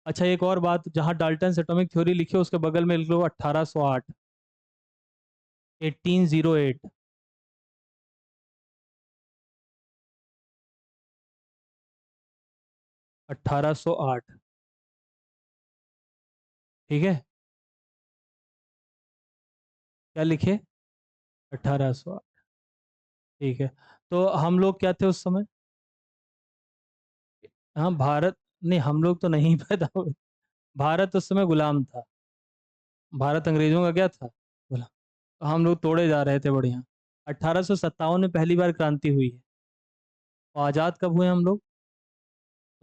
अच्छा एक और बात, जहाँ डाल्टन एटॉमिक थ्योरी लिखी है उसके बगल में लिख लो 1808, 1808। 1808, ठीक है। क्या लिखे, 1800। ठीक है। तो हम लोग क्या थे उस समय? हाँ भारत, नहीं हम लोग तो नहीं पैदा हुए। भारत उस समय गुलाम था। भारत अंग्रेजों का क्या था? गुलाम। तो हम लोग तोड़े जा रहे थे बढ़िया। 1857 में पहली बार क्रांति हुई है। और आज़ाद कब हुए हम लोग?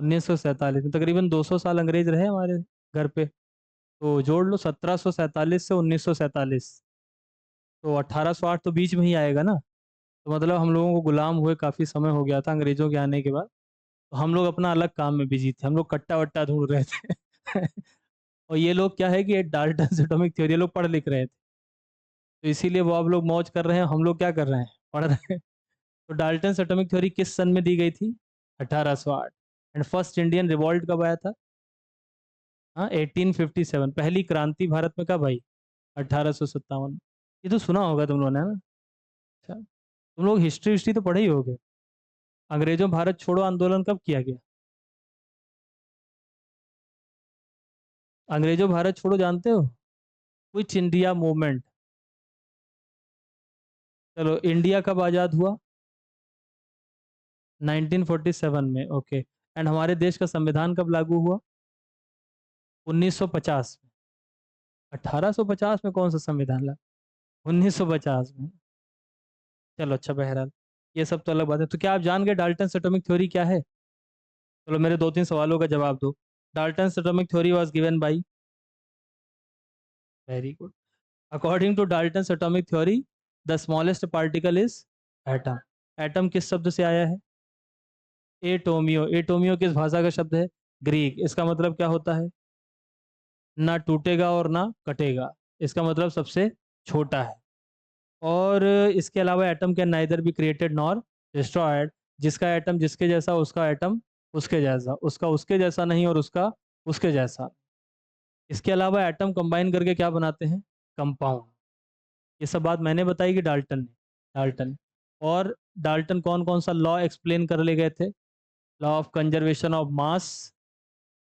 1947 में। तकरीबन 200 साल अंग्रेज रहे हमारे घर पे। तो जोड़ लो 1747 से 1947। तो 1808 तो बीच में ही आएगा ना। तो मतलब हम लोगों को गुलाम हुए काफ़ी समय हो गया था अंग्रेजों के आने के बाद। तो हम लोग अपना अलग काम में बिजी थे, हम लोग कट्टा वट्टा ढूंढ रहे थे। और ये लोग क्या है कि ये डाल्टन एटॉमिक थ्योरी लोग पढ़ लिख रहे थे। तो इसीलिए वो आप लोग मौज कर रहे हैं, हम लोग क्या कर रहे हैं, पढ़ रहे हैं। तो डाल्टन एटॉमिक थ्योरी किस सन में दी गई थी? 1808। एंड फर्स्ट इंडियन रिवॉल्ट कब आया था? हाँ 1857। पहली क्रांति भारत में कब आई? 1857। ये तो सुना होगा तुम लोगों ने, है ना? अच्छा, तुम लोग हिस्ट्री हिस्ट्री तो पढ़े ही होगे। अंग्रेजों भारत छोड़ो आंदोलन कब किया गया? अंग्रेजों भारत छोड़ो जानते हो? Quit India movement. चलो इंडिया कब आज़ाद हुआ? 1947 में, ओके। एंड हमारे देश का संविधान कब लागू हुआ? 1950 में। 1850 में कौन सा संविधान लगा? 1950 में। चलो अच्छा, बहरहाल ये सब तो अलग बात है। तो क्या आप जान गए डाल्टन एटॉमिक थ्योरी क्या है? चलो मेरे दो तीन सवालों का जवाब दो। Dalton atomic theory was given by. Very good. According to Dalton atomic theory the smallest particle is atom. Atom किस शब्द से आया है? एटोमियो। एटोमियो किस भाषा का शब्द है? ग्रीक। इसका मतलब क्या होता है? ना टूटेगा और ना कटेगा। इसका मतलब सबसे छोटा है। और इसके अलावा atom can neither be created nor destroyed. जिसका एटम जिसके जैसा, उसका एटम उसके जैसा, उसका उसके जैसा नहीं और उसका उसके जैसा। इसके अलावा एटम कंबाइन करके क्या बनाते हैं? कंपाउंड। ये सब बात मैंने बताई कि डाल्टन ने? डाल्टन। और डाल्टन कौन कौन सा लॉ एक्सप्लेन कर ले गए थे? Law of conservation of mass,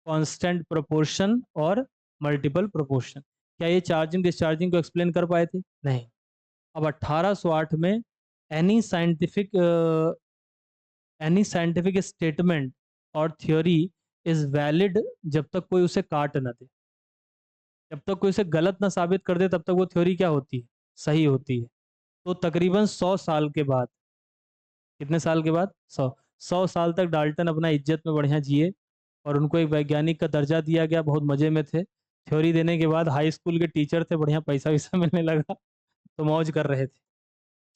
constant proportion और मल्टीपल प्रोपोर्शन। क्या ये चार्जिंग डिस्चार्जिंग को एक्सप्लेन कर पाए थे? नहीं। अब 1808 में एनी साइंटिफिक स्टेटमेंट और थ्योरी इज वैलिड जब तक कोई उसे काट न दे। जब तक कोई उसे गलत ना साबित कर दे तब तक वो थ्योरी क्या होती है? सही होती है। तो तकरीबन 100 साल के बाद, कितने साल के बाद? 100 साल तक डाल्टन अपना इज्जत में बढ़िया जिए। और उनको एक वैज्ञानिक का दर्जा दिया गया, बहुत मजे में थे। थ्योरी देने के बाद हाई स्कूल के टीचर थे, बढ़िया पैसा वैसा मिलने लगा। तो मौज कर रहे थे।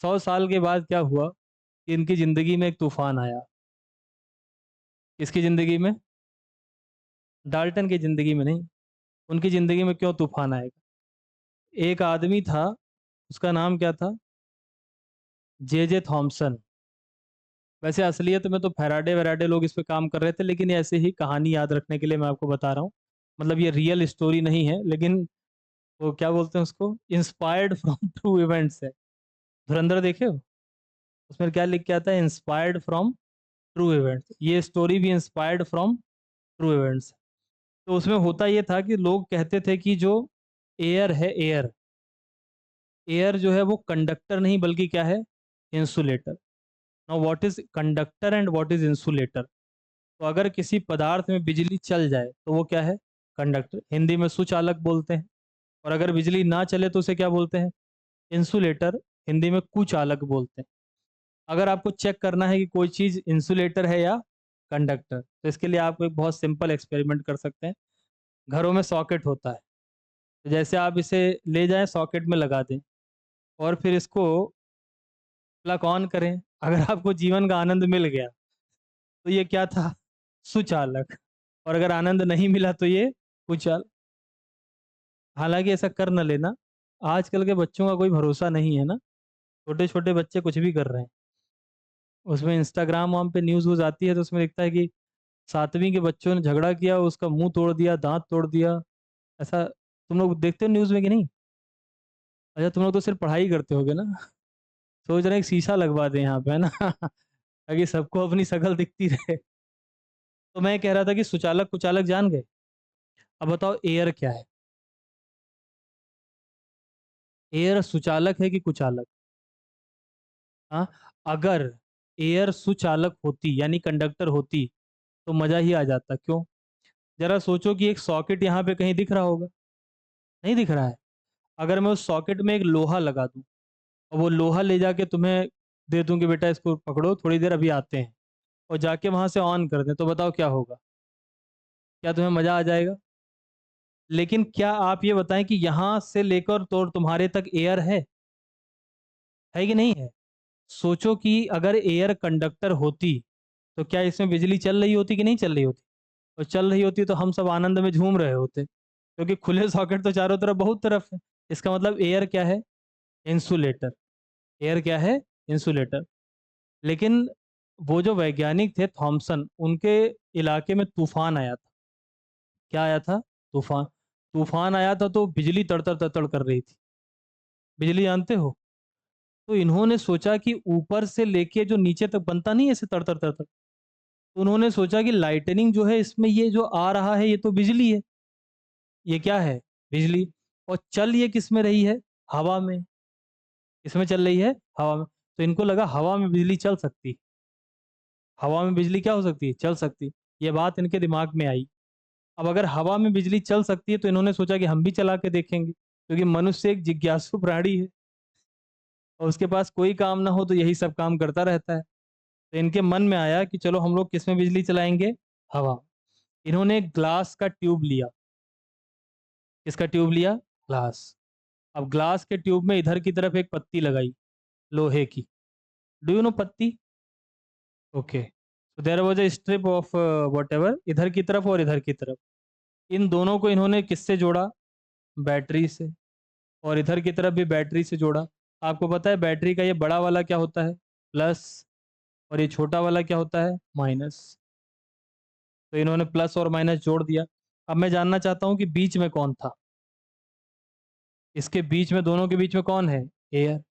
100 साल के बाद क्या हुआ कि इनकी जिंदगी में एक तूफान आया। किसकी जिंदगी में? डाल्टन की जिंदगी में नहीं। उनकी जिंदगी में क्यों तूफान आएगा? एक आदमी था, उसका नाम क्या था? जे जे थॉमसन। वैसे असलियत में तो फैराडे वैराडे लोग इस पे काम कर रहे थे, लेकिन ये ऐसे ही कहानी याद रखने के लिए मैं आपको बता रहा हूँ। मतलब ये रियल स्टोरी नहीं है, लेकिन वो क्या बोलते हैं उसको, इंस्पायर्ड फ्रॉम ट्रू इवेंट्स है। धुरंधर देखे हो? उसमें क्या लिख के आता है? Inspired from true events. ये स्टोरी भी इंस्पायर्ड फ्रॉम ट्रू इवेंट्स। तो उसमें होता ये था कि लोग कहते थे कि जो एयर है, एयर, एयर जो है वो कंडक्टर नहीं बल्कि क्या है? Insulator. Now what is conductor and what is insulator? तो अगर किसी पदार्थ में बिजली चल जाए तो वो क्या है? कंडक्टर, हिंदी में सुचालक बोलते हैं। और अगर बिजली ना चले तो उसे क्या बोलते हैं? इंसुलेटर, हिंदी में कुचालक बोलते हैं। अगर आपको चेक करना है कि कोई चीज़ इंसुलेटर है या कंडक्टर, तो इसके लिए आप एक बहुत सिंपल एक्सपेरिमेंट कर सकते हैं। घरों में सॉकेट होता है। तो जैसे आप इसे ले जाएं, सॉकेट में लगा दें, और फिर इसको प्लग ऑन करें। अगर आपको जीवन का आनंद मिल गया तो ये क्या था? सुचालक। और अगर आनंद नहीं मिला तो ये कुचाल। हालांकि ऐसा कर न लेना, आजकल के बच्चों का कोई भरोसा नहीं है ना। छोटे छोटे बच्चे कुछ भी कर रहे हैं। उसमें इंस्टाग्राम वाम पे न्यूज़ वूज आती है तो उसमें लिखता है कि 7वीं के बच्चों ने झगड़ा किया, उसका मुंह तोड़ दिया, दांत तोड़ दिया। ऐसा तुम लोग देखते हो न्यूज़ में कि नहीं? अच्छा, तुम लोग तो सिर्फ पढ़ाई करते होगे ना। सोच रहे हैं एक शीशा लगवा दें यहाँ पे, है ना? ताकि सबको अपनी शक्ल दिखती रहे। तो मैं कह रहा था कि सुचालक कुचालक जान गए। अब बताओ एयर क्या है? एयर सुचालक है कि कुचालक? हाँ, अगर एयर सुचालक होती यानी कंडक्टर होती तो मजा ही आ जाता। क्यों? जरा सोचो कि एक सॉकेट यहाँ पे कहीं दिख रहा होगा, नहीं दिख रहा है। अगर मैं उस सॉकेट में एक लोहा लगा दूं और वो लोहा ले जाके तुम्हें दे दूं कि बेटा इसको पकड़ो, थोड़ी देर अभी आते हैं, और जाके वहां से ऑन कर दें, तो बताओ क्या होगा? क्या तुम्हें मजा आ जाएगा? लेकिन क्या आप ये बताएं कि यहां से लेकर तो तुम्हारे तक एयर है कि नहीं है? सोचो कि अगर एयर कंडक्टर होती तो क्या इसमें बिजली चल रही होती कि नहीं चल रही होती? और चल रही होती तो हम सब आनंद में झूम रहे होते, क्योंकि खुले सॉकेट तो चारों तरफ बहुत तरफ है। इसका मतलब एयर क्या है? इंसुलेटर। एयर क्या है? इंसुलेटर। लेकिन वो जो वैज्ञानिक थे थॉमसन, उनके इलाके में तूफान आया था। क्या आया था? तूफान। तूफान आया था तो बिजली तड़तड़ तड़तड़ कर रही थी। बिजली जानते हो? तो इन्होंने सोचा कि ऊपर से लेके जो नीचे तक बनता नहीं है ऐसे तड़तड़ तड़तड़, तो उन्होंने सोचा कि लाइटनिंग जो है इसमें ये जो आ रहा है ये तो बिजली है। ये क्या है? बिजली। और चल ये किस में रही है? हवा में। इसमें चल रही है? हवा में। तो इनको लगा हवा में बिजली चल सकती, हवा में बिजली क्या हो सकती है? चल सकती। ये बात इनके दिमाग में आई। अब अगर हवा में बिजली चल सकती है तो इन्होंने सोचा कि हम भी चला के देखेंगे, क्योंकि मनुष्य एक जिज्ञासु प्राणी है और उसके पास कोई काम ना हो तो यही सब काम करता रहता है। तो इनके मन में आया कि चलो हम लोग किस में बिजली चलाएंगे? हवा। इन्होंने एक ग्लास का ट्यूब लिया। किसका ट्यूब लिया? ग्लास। अब ग्लास के ट्यूब में इधर की तरफ एक पत्ती लगाई, लोहे की। डू यू नो पत्ती? ओके। तो there was a strip of what, इधर की तरफ और इधर की तरफ। इन दोनों को इन्होंने किससे जोड़ा? बैटरी से। और इधर की तरफ भी बैटरी से जोड़ा। आपको पता है बैटरी का ये बड़ा वाला क्या होता है? प्लस। और ये छोटा वाला क्या होता है? माइनस। तो इन्होंने प्लस और माइनस जोड़ दिया। अब मैं जानना चाहता हूं कि बीच में कौन था? इसके बीच में, दोनों के बीच में कौन है? एयर।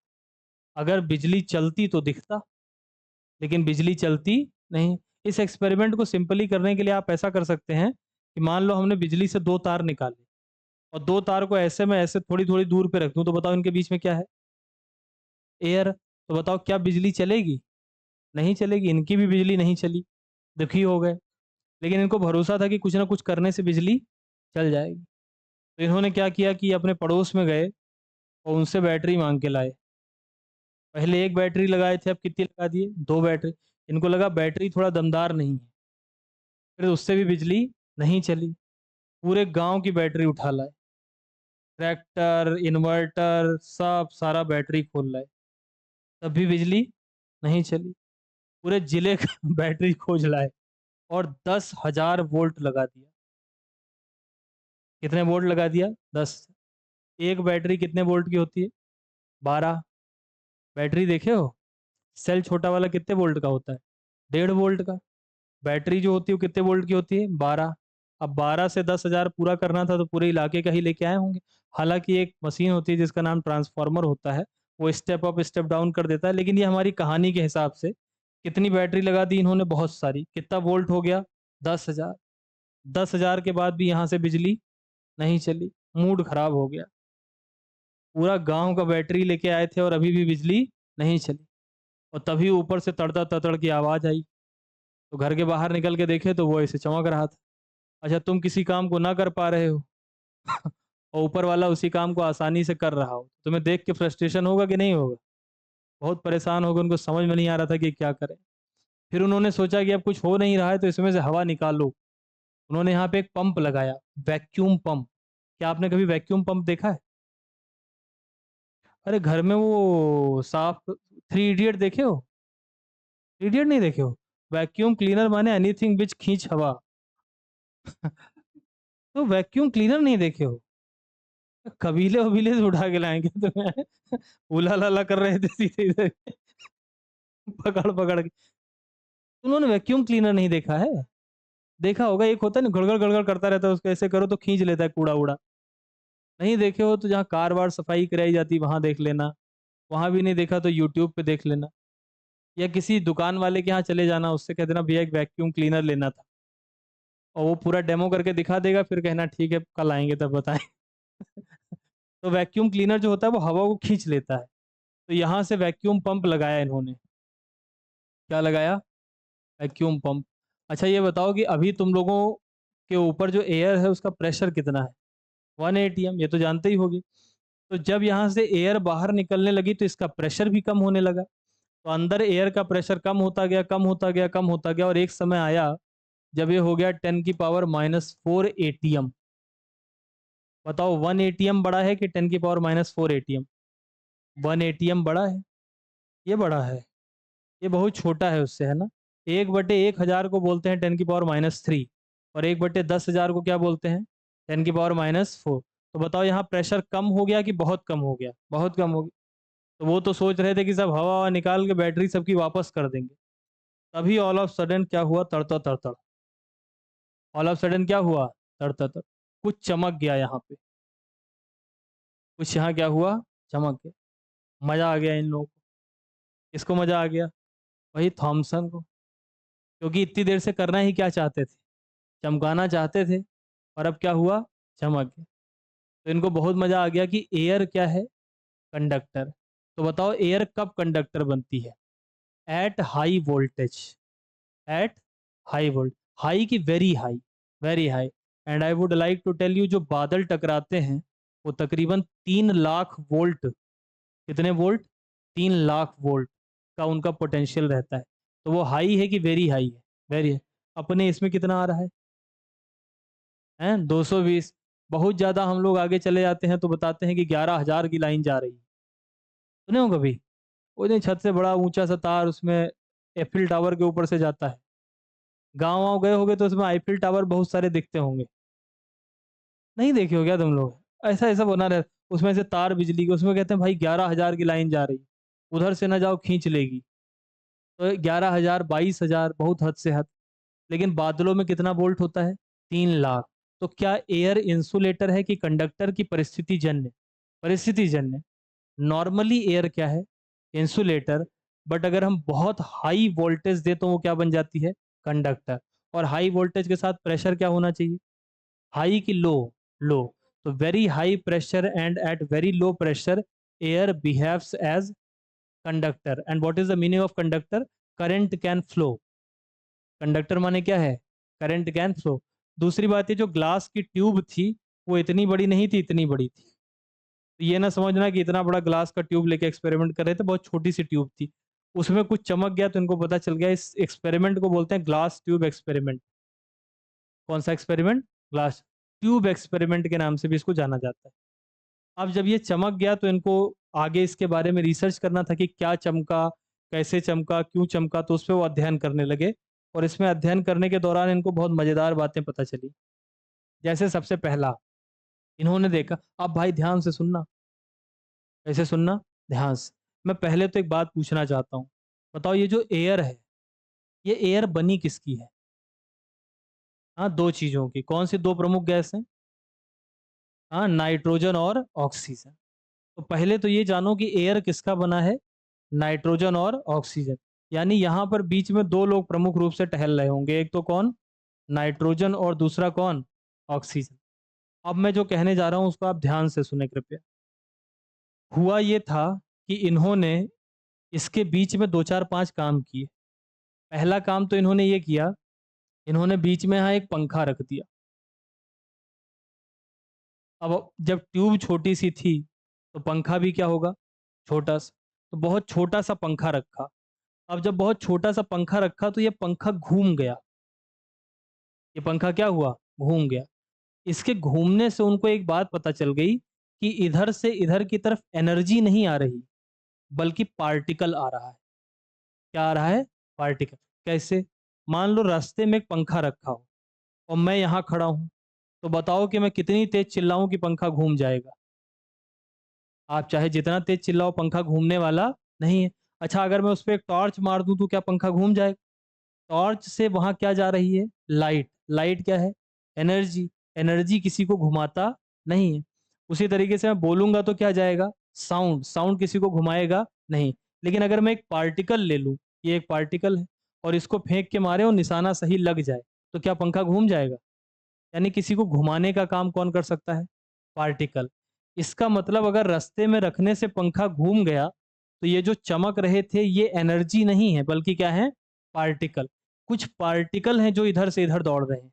अगर बिजली चलती तो दिखता, लेकिन बिजली चलती नहीं। इस एक्सपेरिमेंट को सिंपली करने के लिए आप ऐसा कर सकते हैं कि मान लो हमने बिजली से दो तार निकाले और दो तार को ऐसे में ऐसे थोड़ी थोड़ी दूर पे रख दूं, तो बताओ इनके बीच में क्या है? एयर। तो बताओ क्या बिजली चलेगी? नहीं चलेगी। इनकी भी बिजली नहीं चली, दुखी हो गए। लेकिन इनको भरोसा था कि कुछ ना कुछ करने से बिजली चल जाएगी। तो इन्होंने क्या किया कि अपने पड़ोस में गए और उनसे बैटरी मांग के लाए। पहले एक बैटरी लगाए थे, अब कितनी लगा दिए? दो बैटरी। इनको लगा बैटरी थोड़ा दमदार नहीं है, फिर उससे भी बिजली नहीं चली। पूरे गांव की बैटरी उठा लाए, ट्रैक्टर इन्वर्टर सब सारा बैटरी खोल लाए, तब भी बिजली नहीं चली। पूरे जिले का बैटरी खोज लाए और 10,000 वोल्ट लगा दिया। कितने वोल्ट लगा दिया? 10। एक बैटरी कितने वोल्ट की होती है? 12। बैटरी देखे हो? सेल छोटा वाला कितने वोल्ट का होता है? 1.5 वोल्ट का। बैटरी जो होती है वो कितने वोल्ट की होती है? 12। अब 12 से 10,000 पूरा करना था तो पूरे इलाके का ही लेके आए होंगे। हालांकि एक मशीन होती है जिसका नाम ट्रांसफार्मर होता है, वो स्टेप अप स्टेप डाउन कर देता है। लेकिन ये हमारी कहानी के हिसाब से कितनी बैटरी लगा दी इन्होंने? बहुत सारी। कितना वोल्ट हो गया? 10,000। 10,000 के बाद भी यहाँ से बिजली नहीं चली। मूड खराब हो गया। पूरा गांव का बैटरी लेके आए थे और अभी भी बिजली नहीं चली। और तभी ऊपर से तड़ता तड़तड़ की आवाज आई। तो घर के बाहर निकल के देखे तो वो ऐसे चमक रहा था। अच्छा, तुम किसी काम को ना कर पा रहे हो और ऊपर वाला उसी काम को आसानी से कर रहा हो, तुम्हें देख के फ्रस्ट्रेशन होगा कि नहीं होगा? बहुत परेशान होगा। उनको समझ में नहीं आ रहा था कि क्या करें। फिर उन्होंने सोचा कि अब कुछ हो नहीं रहा है तो इसमें से हवा निकालो। उन्होंने यहाँ पे एक पंप लगाया, वैक्यूम पंप। क्या आपने कभी वैक्यूम पंप देखा है? अरे घर में वो साफ, थ्री इडियट देखे हो? थ्री इडियट नहीं देखे हो? वैक्यूम क्लीनर माने एनीथिंग विच खींच हवा। तो वैक्यूम क्लीनर नहीं देखे हो? कबीले वबीले से उठा के लाएंगे तुम्हें। उला लाला कर रहे थे सीधे इधर पकड़ पकड़ के। उन्होंने वैक्यूम क्लीनर नहीं देखा है? देखा होगा, एक होता है ना गड़गड़ गड़गड़ करता रहता है, उसको ऐसे करो तो खींच लेता है कूड़ा उड़ा। नहीं देखे हो तो जहाँ कार वार सफाई कराई जाती वहां देख लेना। वहां भी नहीं देखा तो यूट्यूब पे देख लेना, या किसी दुकान वाले के यहाँ चले जाना, उससे कह देना भैया एक वैक्यूम क्लीनर लेना था, और वो पूरा डेमो करके दिखा देगा, फिर कहना ठीक है कल आएंगे तब बताएं। तो वैक्यूम क्लीनर जो होता है वो हवा को खींच लेता है। तो यहाँ से वैक्यूम पंप लगाया इन्होंने। क्या लगाया? Vacuum pump. अच्छा ये बताओ कि अभी तुम लोगों के ऊपर जो एयर है उसका प्रेशर कितना है? 1 एटीएम, ये तो जानते ही होगे। तो जब यहाँ से एयर बाहर निकलने लगी तो इसका प्रेशर भी कम होने लगा। तो अंदर एयर का प्रेशर कम होता गया, कम होता गया, कम होता गया, और एक समय आया जब ये हो गया 10⁻⁻⁴ एटीएम। बताओ 1 एटीएम बड़ा है कि 10⁻⁻⁴ एटीएम? 1 एटीएम बड़ा है, ये बड़ा है, ये बहुत छोटा है उससे, है ना। 1/1000 को बोलते हैं 10⁻⁻3, और 1/10,000 को क्या बोलते हैं? 10⁻⁴। तो बताओ यहाँ प्रेशर कम हो गया कि बहुत कम हो गया? बहुत कम हो गया। तो वो तो सोच रहे थे कि सब हवा हवा निकाल के बैटरी सबकी वापस कर देंगे। तभी ऑल ऑफ सडन क्या हुआ? तड़ता तड़ता। ऑल ऑफ सडन क्या हुआ? तड़ता तड़। कुछ चमक गया यहाँ पे, कुछ यहाँ क्या हुआ? चमक गया। मजा आ गया इन लोगों को। किसको मजा आ गया? वही थॉमसन को। क्योंकि इतनी देर से करना ही क्या चाहते थे? चमकाना चाहते थे। और अब क्या हुआ? चमक गया। तो इनको बहुत मजा आ गया कि एयर क्या है? कंडक्टर। तो बताओ एयर कब कंडक्टर बनती है? At high voltage. At high volt, high की very high, very high. And I would like to tell you, जो बादल टकराते हैं वो तकरीबन 3 लाख वोल्ट, कितने वोल्ट? 3 लाख वोल्ट का उनका पोटेंशियल रहता है। तो वो हाई है कि वेरी हाई है? वेरी है। अपने इसमें कितना आ रहा है? 220। बहुत ज़्यादा हम लोग आगे चले जाते हैं तो बताते हैं कि 11,000 की लाइन जा रही है। सुने हो कभी? वो नहीं, छत से बड़ा ऊंचा सा तार, उसमें एफिल टावर के ऊपर से जाता है। गाँव वाँव गए होगे तो उसमें आईफिल टावर बहुत सारे दिखते होंगे। नहीं देखे हो क्या तुम लोग? ऐसा ऐसा बना रहे, उसमें से तार बिजली के, उसमें कहते हैं भाई 11,000 की लाइन जा रही, उधर से ना जाओ खींच लेगी। तो 11,000, 22,000, बहुत हद से हद। लेकिन बादलों में कितना वोल्ट होता है? 3 लाख। तो क्या एयर इंसुलेटर है कि कंडक्टर की परिस्थिति जन्य? परिस्थिति जन्य। नॉर्मली एयर क्या है? इंसुलेटर। बट अगर हम बहुत हाई वोल्टेज दे तो वो क्या बन जाती है? कंडक्टर। और हाई वोल्टेज के साथ प्रेशर क्या होना चाहिए? हाई की लो? लो। तो very high pressure and at very low pressure air behaves as conductor. And what is the meaning of conductor? Current can flow. Conductor माने क्या है? Current can flow. दूसरी बात है, जो ग्लास की ट्यूब थी वो इतनी बड़ी नहीं थी, इतनी बड़ी थी। तो ये ना समझना कि इतना बड़ा ग्लास का ट्यूब लेके एक्सपेरिमेंट कर रहे थे, बहुत छोटी सी ट्यूब थी। उसमें कुछ चमक गया तो इनको पता चल गया। इस एक्सपेरिमेंट को बोलते हैं ग्लास ट्यूब एक्सपेरिमेंट। कौन सा एक्सपेरिमेंट? ग्लास ट्यूब एक्सपेरिमेंट के नाम से भी इसको जाना जाता है। अब जब ये चमक गया तो इनको आगे इसके बारे में रिसर्च करना था कि क्या चमका, कैसे चमका, क्यों चमका, तो उस पर वो अध्ययन करने लगे। और इसमें अध्ययन करने के दौरान इनको बहुत मज़ेदार बातें पता चली। जैसे सबसे पहला इन्होंने देखा, अब भाई ध्यान से सुनना, कैसे सुनना? ध्यान से। मैं पहले तो एक बात पूछना चाहता हूँ। बताओ ये जो एयर है, ये एयर बनी किसकी है? हाँ, दो चीज़ों की। कौन सी दो प्रमुख गैस हैं? हाँ, नाइट्रोजन और ऑक्सीजन। तो पहले तो ये जानो कि एयर किसका बना है? नाइट्रोजन और ऑक्सीजन। यानी यहाँ पर बीच में दो लोग प्रमुख रूप से टहल रहे होंगे, एक तो कौन? नाइट्रोजन, और दूसरा कौन? ऑक्सीजन। अब मैं जो कहने जा रहा हूँ उसको आप ध्यान से सुने कृपया। हुआ ये था कि इन्होंने इसके बीच में दो चार पांच काम किए। पहला काम तो इन्होंने ये किया, इन्होंने बीच में यहाँ एक पंखा रख दिया। अब जब ट्यूब छोटी सी थी तो पंखा भी क्या होगा? छोटा सा। तो बहुत छोटा सा पंखा रखा। अब जब बहुत छोटा सा पंखा रखा तो ये पंखा घूम गया। ये पंखा क्या हुआ? घूम गया। इसके घूमने से उनको एक बात पता चल गई कि इधर से इधर की तरफ एनर्जी नहीं आ रही, बल्कि पार्टिकल आ रहा है। क्या आ रहा है? पार्टिकल। कैसे? मान लो रास्ते में एक पंखा रखा हो और मैं यहाँ खड़ा हूँ, तो बताओ कि मैं कितनी तेज चिल्लाऊं कि पंखा घूम जाएगा? आप चाहे जितना तेज चिल्लाओ, पंखा घूमने वाला नहीं है। अच्छा, अगर मैं उस पर एक टॉर्च मार दूं तो क्या पंखा घूम जाएगा? टॉर्च से वहां क्या जा रही है? लाइट। लाइट क्या है? एनर्जी। एनर्जी किसी को घुमाता नहीं है। उसी तरीके से मैं बोलूंगा तो क्या जाएगा? साउंड। साउंड किसी को घुमाएगा नहीं। लेकिन अगर मैं एक पार्टिकल ले लूं, ये एक पार्टिकल है, और इसको फेंक के मारे और निशाना सही लग जाए, तो क्या पंखा घूम जाएगा? यानी किसी को घुमाने का काम कौन कर सकता है? पार्टिकल। इसका मतलब अगर रास्ते में रखने से पंखा घूम गया तो ये जो चमक रहे थे ये एनर्जी नहीं है, बल्कि क्या है, पार्टिकल। कुछ पार्टिकल हैं जो इधर से इधर दौड़ रहे हैं।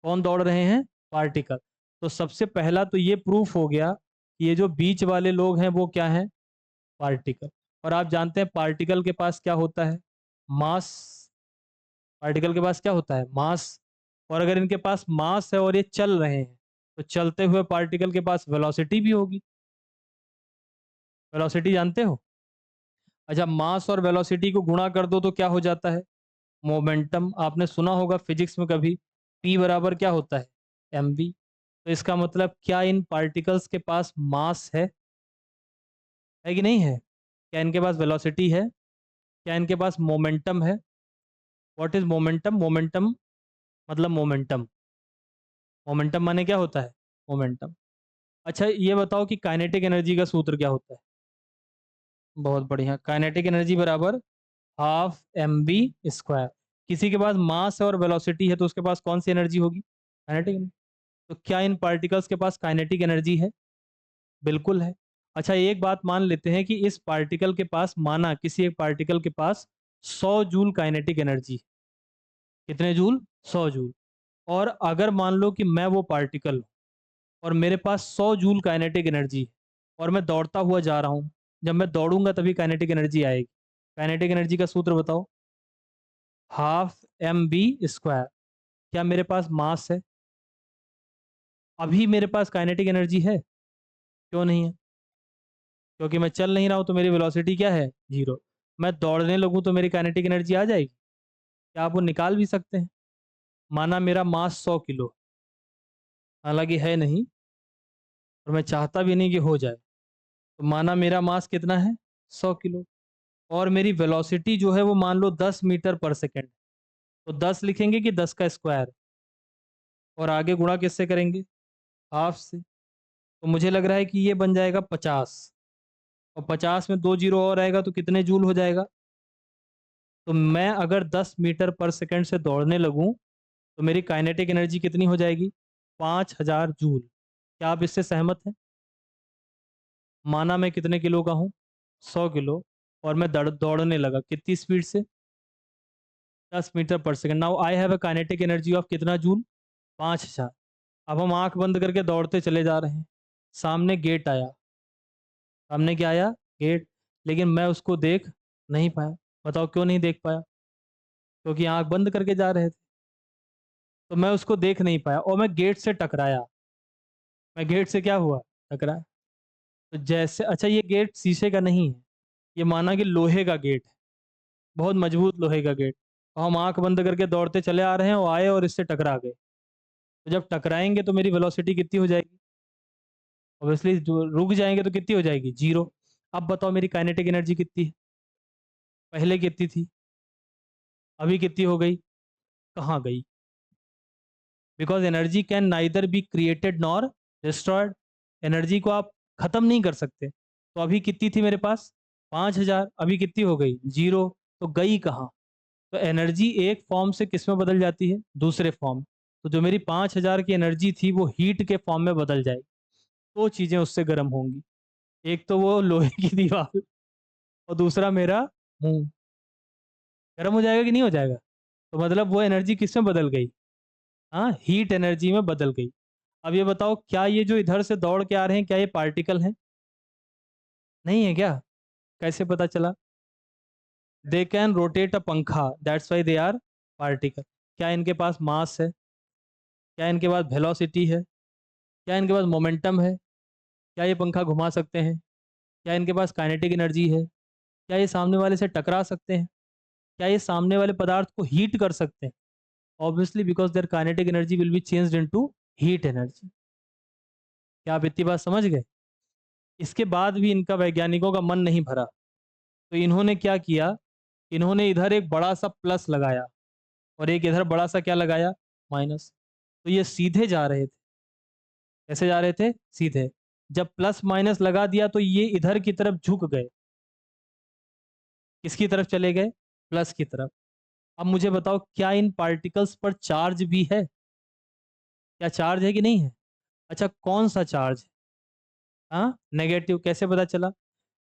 कौन दौड़ रहे हैं? पार्टिकल। तो सबसे पहला तो ये प्रूफ हो गया कि ये जो बीच वाले लोग हैं वो क्या हैं? पार्टिकल। और आप जानते हैं पार्टिकल के पास क्या होता है? मास। पार्टिकल के पास क्या होता है? मास। और अगर इनके पास मास है और ये चल रहे हैं, तो चलते हुए पार्टिकल के पास वेलोसिटी भी होगी। वेलोसिटी जानते हो? अच्छा, मास और वेलोसिटी को गुणा कर दो तो क्या हो जाता है? मोमेंटम। आपने सुना होगा फिजिक्स में कभी, P बराबर क्या होता है? mv। तो इसका मतलब क्या इन पार्टिकल्स के पास मास है कि नहीं है? क्या इनके पास वेलोसिटी है? क्या इनके पास मोमेंटम है? What is momentum? मोमेंटम मतलब मोमेंटम। मोमेंटम माने क्या होता है? मोमेंटम। अच्छा, ये बताओ कि काइनेटिक एनर्जी का सूत्र क्या होता है? बहुत बढ़िया, काइनेटिक एनर्जी बराबर हाफ एम बी स्क्वायर। किसी के पास मास है और वेलोसिटी है तो उसके पास कौन सी एनर्जी होगी? Kinetic energy. तो क्या इन पार्टिकल्स के पास काइनेटिक एनर्जी है? बिल्कुल है। अच्छा, एक बात मान लेते हैं कि इस पार्टिकल के पास, माना किसी एक पार्टिकल के पास 100 जूल काइनेटिक एनर्जी। कितने जूल? 100 जूल। और अगर मान लो कि मैं वो पार्टिकल हूं और मेरे पास 100 जूल काइनेटिक एनर्जी है और मैं दौड़ता हुआ जा रहा हूं। जब मैं दौड़ूंगा तभी काइनेटिक एनर्जी आएगी। काइनेटिक एनर्जी का सूत्र बताओ। Half m v square. क्या मेरे पास मास है? अभी मेरे पास काइनेटिक एनर्जी है? क्यों नहीं है? क्योंकि मैं चल नहीं रहा हूं तो मेरी वेलोसिटी क्या है? जीरो। मैं दौड़ने लगूं तो मेरी काइनेटिक एनर्जी आ जाएगी। क्या आप वो निकाल भी सकते हैं? माना मेरा मास 100 किलो, हालांकि है नहीं और मैं चाहता भी नहीं कि हो जाए। तो माना मेरा मास कितना है? 100 किलो। और मेरी वेलोसिटी जो है वो मान लो 10 मीटर पर सेकेंड। तो 10 लिखेंगे कि 10 का स्क्वायर, और आगे गुणा किससे करेंगे? हाफ से। तो मुझे लग रहा है कि ये बन जाएगा 50। और 50 में 2 जीरो और आएगा तो कितने जूल हो जाएगा? तो मैं अगर 10 मीटर पर सेकेंड से दौड़ने लगूं तो मेरी काइनेटिक एनर्जी कितनी हो जाएगी? 5000 जूल। क्या आप इससे सहमत हैं? माना मैं कितने किलो का हूँ? 100 किलो। और मैं दौड़ने लगा कितनी स्पीड से? 10 मीटर पर second. Now I have a kinetic energy of कितना जूल? 5000। अब हम आंख बंद करके दौड़ते चले जा रहे हैं। सामने गेट आया। सामने क्या आया? गेट। लेकिन मैं उसको देख नहीं पाया। बताओ क्यों नहीं देख पाया? क्योंकि आंख बंद करके जा रहे थे। तो मैं उसको देख नहीं पाया और मैं गेट से टकराया। मैं गेट से क्या हुआ? टकराया। तो जैसे, अच्छा ये गेट शीशे का नहीं है, ये माना कि लोहे का गेट है। बहुत मजबूत लोहे का गेट। और हम आंख बंद करके दौड़ते चले आ रहे हैं और आए और इससे टकरा गए। तो जब टकराएंगे तो मेरी वेलोसिटी कितनी हो जाएगी? ऑब्वियसली जो रुक जाएंगे तो कितनी हो जाएगी? जीरो। अब बताओ मेरी काइनेटिक एनर्जी कितनी है? पहले कितनी थी? अभी कितनी हो गई? कहाँ गई? Because energy can neither be created nor destroyed. Energy को आप खत्म नहीं कर सकते। तो अभी कितनी थी मेरे पास? 5000। अभी कितनी हो गई? जीरो। तो गई कहाँ? तो एनर्जी एक फॉर्म से किस में बदल जाती है? दूसरे फॉर्म। तो जो मेरी 5000 की एनर्जी थी वो हीट के फॉर्म में बदल जाएगी। दो चीजें उससे गर्म होंगी। एक तो वो लोहे की दीवार, और दूसरा मेरा मुंह। गर्म हो जाएगा कि नहीं हो जाएगा? तो मतलब वो एनर्जी किस में बदल गई? हाँ, हीट एनर्जी में बदल गई। अब ये बताओ, क्या ये जो इधर से दौड़ के आ रहे हैं क्या ये पार्टिकल हैं? नहीं है क्या? कैसे पता चला? दे कैन रोटेट अ पंखा, that's why they are particle. क्या इनके पास मास है? क्या इनके पास वेलोसिटी है? क्या इनके पास मोमेंटम है? क्या ये पंखा घुमा सकते हैं? क्या इनके पास काइनेटिक एनर्जी है? क्या ये सामने वाले से टकरा सकते हैं? क्या ये सामने वाले पदार्थ को हीट कर सकते हैं? Obviously, because their kinetic energy will be changed into heat energy. क्या आप इतनी बात समझ गए? इसके बाद भी इनका वैज्ञानिकों का मन नहीं भरा। तो इन्होंने क्या किया? इन्होंने इधर एक बड़ा सा प्लस लगाया और एक इधर बड़ा सा क्या लगाया? माइनस। तो ये सीधे जा रहे थे। कैसे जा रहे थे? सीधे। जब प्लस माइनस लगा दिया तो ये इधर की तरफ झुक गए। किसकी तरफ चले गए? प्लस की तरफ। अब मुझे बताओ, क्या इन पार्टिकल्स पर चार्ज भी है? क्या चार्ज है कि नहीं है? अच्छा, कौन सा चार्ज? हाँ, नेगेटिव। कैसे पता चला?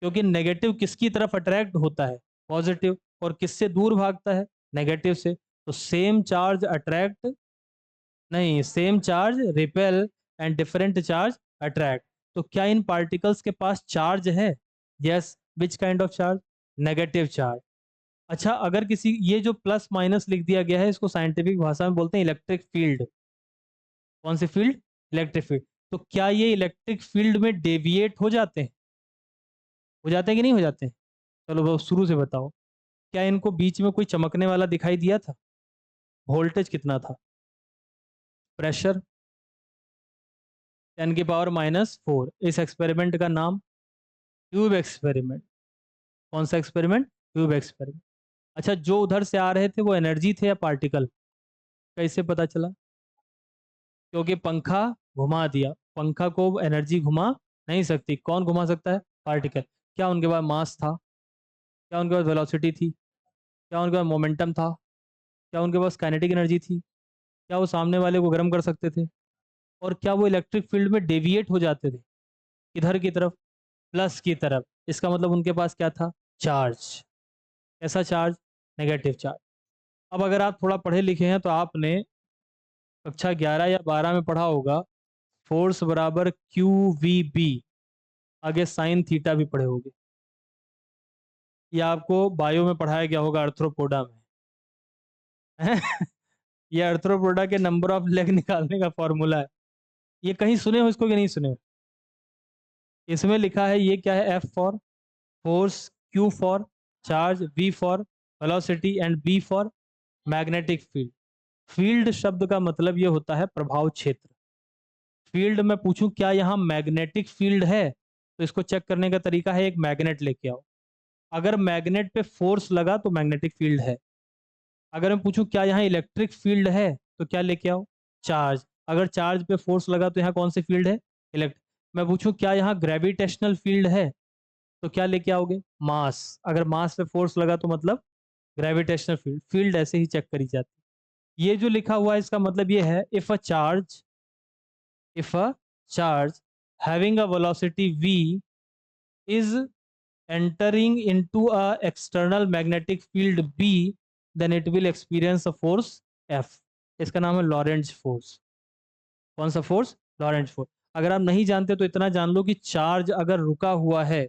क्योंकि नेगेटिव किसकी तरफ अट्रैक्ट होता है? पॉजिटिव। और किससे दूर भागता है? नेगेटिव से। तो सेम चार्ज अट्रैक्ट, नहीं, same charge repel and different charge attract. तो क्या इन पार्टिकल्स के पास चार्ज है? Yes. Which kind of charge? Negative charge. अच्छा, अगर किसी, ये जो प्लस माइनस लिख दिया गया है, इसको साइंटिफिक भाषा में बोलते हैं इलेक्ट्रिक फील्ड। कौन सी फील्ड? Electric field. तो क्या ये इलेक्ट्रिक फील्ड में डेविएट हो जाते हैं? हो जाते हैं कि नहीं हो जाते हैं? चलो वो शुरू से बताओ। क्या इनको बीच में कोई चमकने वाला दिखाई दिया था? वोल्टेज कितना था? प्रेशर? 10⁻⁻⁴। इस एक्सपेरिमेंट का नाम? Tube experiment. कौन सा एक्सपेरिमेंट? Tube experiment. अच्छा, जो उधर से आ रहे थे वो एनर्जी थे या पार्टिकल? कैसे पता चला? क्योंकि पंखा घुमा दिया। पंखा को एनर्जी घुमा नहीं सकती, कौन घुमा सकता है? पार्टिकल। क्या उनके पास मास था? क्या उनके पास वेलोसिटी थी? क्या उनके पास मोमेंटम था? क्या उनके पास काइनेटिक एनर्जी थी? क्या वो सामने वाले को गर्म कर सकते थे? और क्या वो इलेक्ट्रिक फील्ड में डेविएट हो जाते थे? किधर की तरफ? प्लस की तरफ। इसका मतलब उनके पास क्या था? चार्ज। ऐसा चार्ज? Negative charge. अब अगर आप थोड़ा पढ़े लिखे हैं तो आपने कक्षा 11 या 12 में पढ़ा होगा, फोर्स बराबर क्यू वी बी। आगे साइन थीटा भी पढ़े होंगे। ये आपको बायो में पढ़ाया गया होगा, अर्थ्रोपोडा में। ये अर्थ्रोपोडा के नंबर ऑफ लेग निकालने का फॉर्मूला है। ये कहीं सुने हो इसको कि नहीं सुने हो? इसमें लिखा है, ये क्या है? F for force, q for charge, v for velocity and B for magnetic field. Field शब्द का मतलब ये होता है प्रभाव क्षेत्र। फील्ड में पूछूं क्या यहाँ मैग्नेटिक फील्ड है, तो इसको चेक करने का तरीका है, एक मैग्नेट लेके आओ। अगर मैग्नेट पे फोर्स लगा तो मैग्नेटिक फील्ड है। अगर मैं पूछूं क्या यहाँ इलेक्ट्रिक फील्ड है, तो क्या लेके आओ? चार्ज। अगर चार्ज पे फोर्स लगा तो यहाँ कौन सी फील्ड है? इलेक्ट्रिक। मैं पूछूं क्या यहाँ ग्रेविटेशनल फील्ड है, तो क्या लेके आओगे? मास। अगर मास पे फोर्स लगा तो मतलब ग्रेविटेशनल फील्ड। फील्ड ऐसे ही चेक करी जाती है। ये जो लिखा हुआ है इसका मतलब ये है, if a charge having a velocity v is entering into a external magnetic field b, then it will experience a force F। इसका नाम है लॉरेंज फोर्स। कौन सा फोर्स? Lorentz force. अगर आप नहीं जानते तो इतना जान लो कि चार्ज अगर रुका हुआ है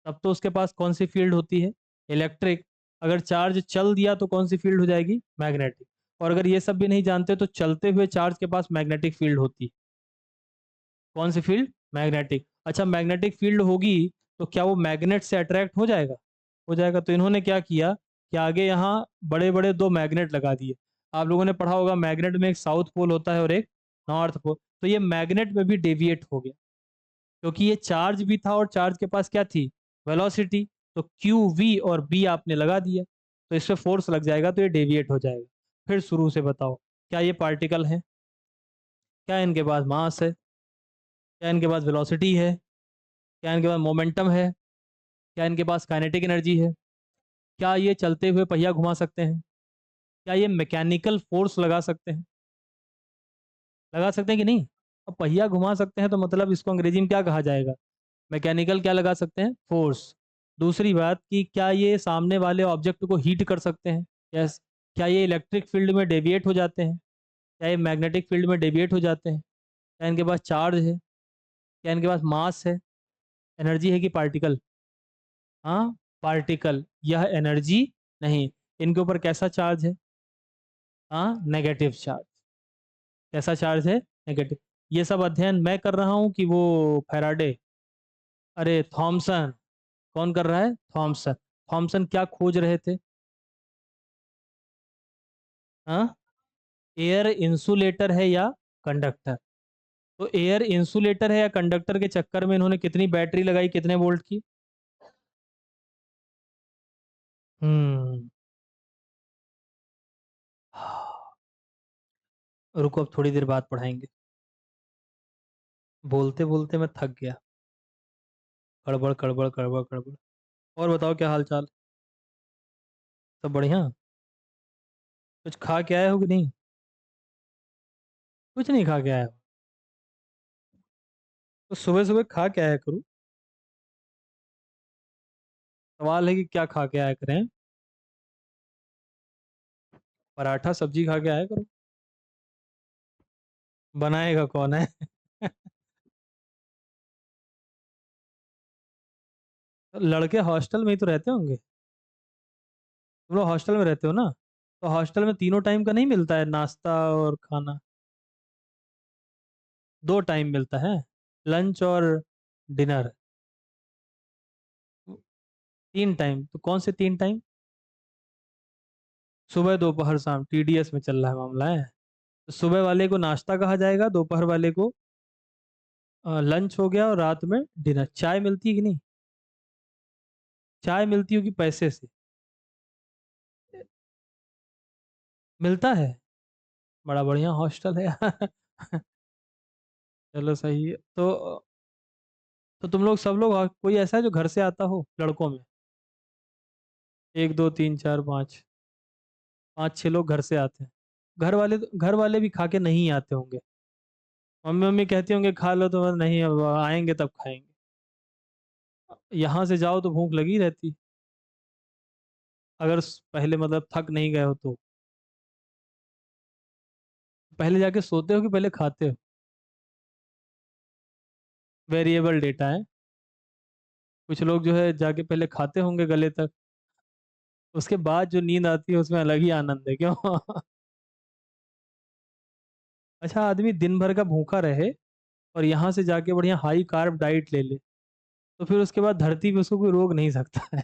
तब तो उसके पास कौन सी फील्ड होती है? इलेक्ट्रिक। अगर चार्ज चल दिया तो कौन सी फील्ड हो जाएगी? मैग्नेटिक। और अगर ये सब भी नहीं जानते तो चलते हुए चार्ज के पास मैग्नेटिक फील्ड होती है। कौन सी फील्ड? मैग्नेटिक। अच्छा, मैग्नेटिक फील्ड होगी तो क्या वो मैग्नेट से अट्रैक्ट हो जाएगा? हो जाएगा। तो इन्होंने क्या किया कि आगे यहाँ बड़े बड़े दो मैग्नेट लगा दिए। आप लोगों ने पढ़ा होगा मैग्नेट में एक साउथ पोल होता है और एक नॉर्थ पोल। तो ये मैग्नेट में भी डेविएट हो गया, क्योंकि ये चार्ज भी था और चार्ज के पास क्या थी? वेलोसिटी। तो क्यू वी और बी आपने लगा दिया, तो इस पे फोर्स लग जाएगा तो ये डेविएट हो जाएगा। फिर शुरू से बताओ, क्या ये पार्टिकल है? क्या इनके पास मास है? क्या इनके पास वेलोसिटी है? क्या इनके पास मोमेंटम है? क्या इनके पास काइनेटिक एनर्जी है? क्या ये चलते हुए पहिया घुमा सकते हैं? क्या ये मैकेनिकल फोर्स लगा सकते हैं? लगा सकते हैं कि नहीं? अब पहिया घुमा सकते हैं तो मतलब इसको अंग्रेजी में क्या कहा जाएगा? मैकेनिकल क्या लगा सकते हैं? फोर्स। दूसरी बात कि क्या ये सामने वाले ऑब्जेक्ट को हीट कर सकते हैं? यस। क्या ये इलेक्ट्रिक फील्ड में डेविएट हो जाते हैं? क्या ये मैग्नेटिक फील्ड में डेविएट हो जाते हैं? क्या इनके पास चार्ज है? क्या इनके पास मास है? एनर्जी है कि पार्टिकल? हाँ, पार्टिकल। यह एनर्जी नहीं। इनके ऊपर कैसा चार्ज है? हाँ, नेगेटिव चार्ज। कैसा चार्ज है? नेगेटिव। ये सब अध्ययन मैं कर रहा हूँ कि वो फैराडे? अरे थॉमसन। कौन कर रहा है? थॉमसन। थॉमसन क्या खोज रहे थे? हाँ, एयर इंसुलेटर है या कंडक्टर? तो एयर इंसुलेटर है या कंडक्टर के चक्कर में इन्होंने कितनी बैटरी लगाई, कितने वोल्ट की? हम्म। रुको, अब थोड़ी देर बाद पढ़ाएंगे। बोलते बोलते मैं थक गया। गड़बड़ गड़बड़ गड़बड़ गड़बड़। और बताओ क्या हाल चाल? सब बढ़िया? कुछ खा के आए हो कि नहीं? कुछ नहीं खा के आया हो? तो सुबह सुबह खा के आया करो। सवाल है कि क्या खा के आया करें। पराठा सब्जी खा के आया करो। बनाएगा कौन है? लड़के हॉस्टल में ही तो रहते होंगे। तुम लोग हॉस्टल में रहते हो ना? तो हॉस्टल में तीनों टाइम का नहीं मिलता है नाश्ता और खाना? 2 टाइम मिलता है, लंच और डिनर। 3 टाइम? तो कौन से 3 टाइम? सुबह दोपहर शाम, टीडीएस में चल रहा है मामला है। तो सुबह वाले को नाश्ता कहा जाएगा, दोपहर वाले को लंच हो गया, और रात में डिनर। चाय मिलती है कि नहीं? चाय मिलती होगी पैसे से। मिलता है? बड़ा बढ़िया हॉस्टल है। चलो सही है। तो तुम लोग सब लोग कोई ऐसा है जो घर से आता हो लड़कों में? 1 2 3 4 5, 5 6 लोग घर से आते हैं। घर वाले भी खा के नहीं आते होंगे। मम्मी मम्मी कहती होंगे खा लो, तो नहीं अब आएंगे तब खाएंगे। यहाँ से जाओ तो भूख लगी रहती, अगर पहले मतलब थक नहीं गए हो तो। पहले जाके सोते हो कि पहले खाते हो? वेरिएबल डेटा है। कुछ लोग जो है जाके पहले खाते होंगे गले तक, उसके बाद जो नींद आती है उसमें अलग ही आनंद है, क्यों? अच्छा, आदमी दिन भर का भूखा रहे और यहाँ से जाके बढ़िया हाई कार्ब डाइट ले ले, तो फिर उसके बाद धरती पे उसको कोई रोक नहीं सकता है।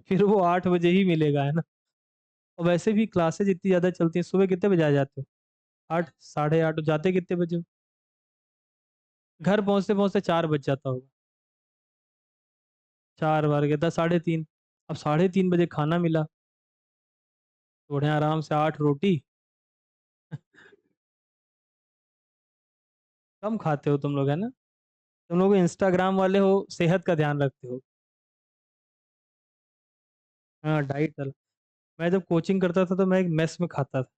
फिर वो 8 बजे ही मिलेगा, है ना? और वैसे भी क्लासेज इतनी ज़्यादा चलती हैं, सुबह कितने बजे आ जाते हो? 8 8:30? जाते कितने बजे हो? घर पहुँचते पहुँचते 4 बज जाता होगा। 4 बार के 10 साढ़े 3। अब 3:30 बजे खाना मिला, तो बढ़िया आराम से 8 रोटी। कम खाते हो तुम लोग, है ना? तुम लोग इंस्टाग्राम वाले हो, सेहत का ध्यान रखते हो। हाँ, डाइट। मैं जब कोचिंग करता था तो मैं एक मेस में खाता था।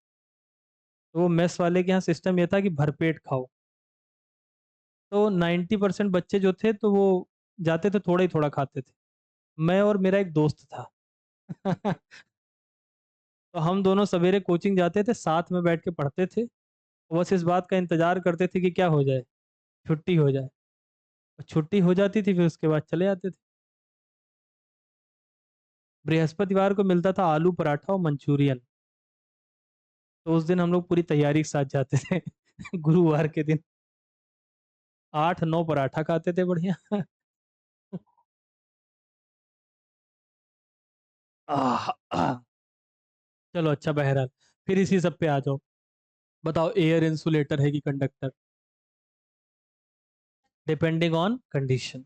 तो वो मेस वाले के यहाँ सिस्टम ये था कि भरपेट खाओ। तो 90% बच्चे जो थे तो वो जाते थे, थोड़ा ही थोड़ा खाते थे। मैं और मेरा एक दोस्त था। तो हम दोनों सवेरे कोचिंग जाते थे, साथ में बैठ के पढ़ते थे। बस इस बात का इंतजार करते थे कि क्या हो जाए, छुट्टी हो जाए। और छुट्टी हो जाती थी, फिर उसके बाद चले जाते थे। बृहस्पतिवार को मिलता था आलू पराठा और मंचूरियन। तो उस दिन हम लोग पूरी तैयारी के साथ जाते थे। गुरुवार के दिन 8 9 पराठा खाते थे बढ़िया। आह, आह। चलो अच्छा, बहरहाल फिर इसी सब पे आ जाओ। बताओ, एयर इंसुलेटर है कि कंडक्टर? Depending on condition.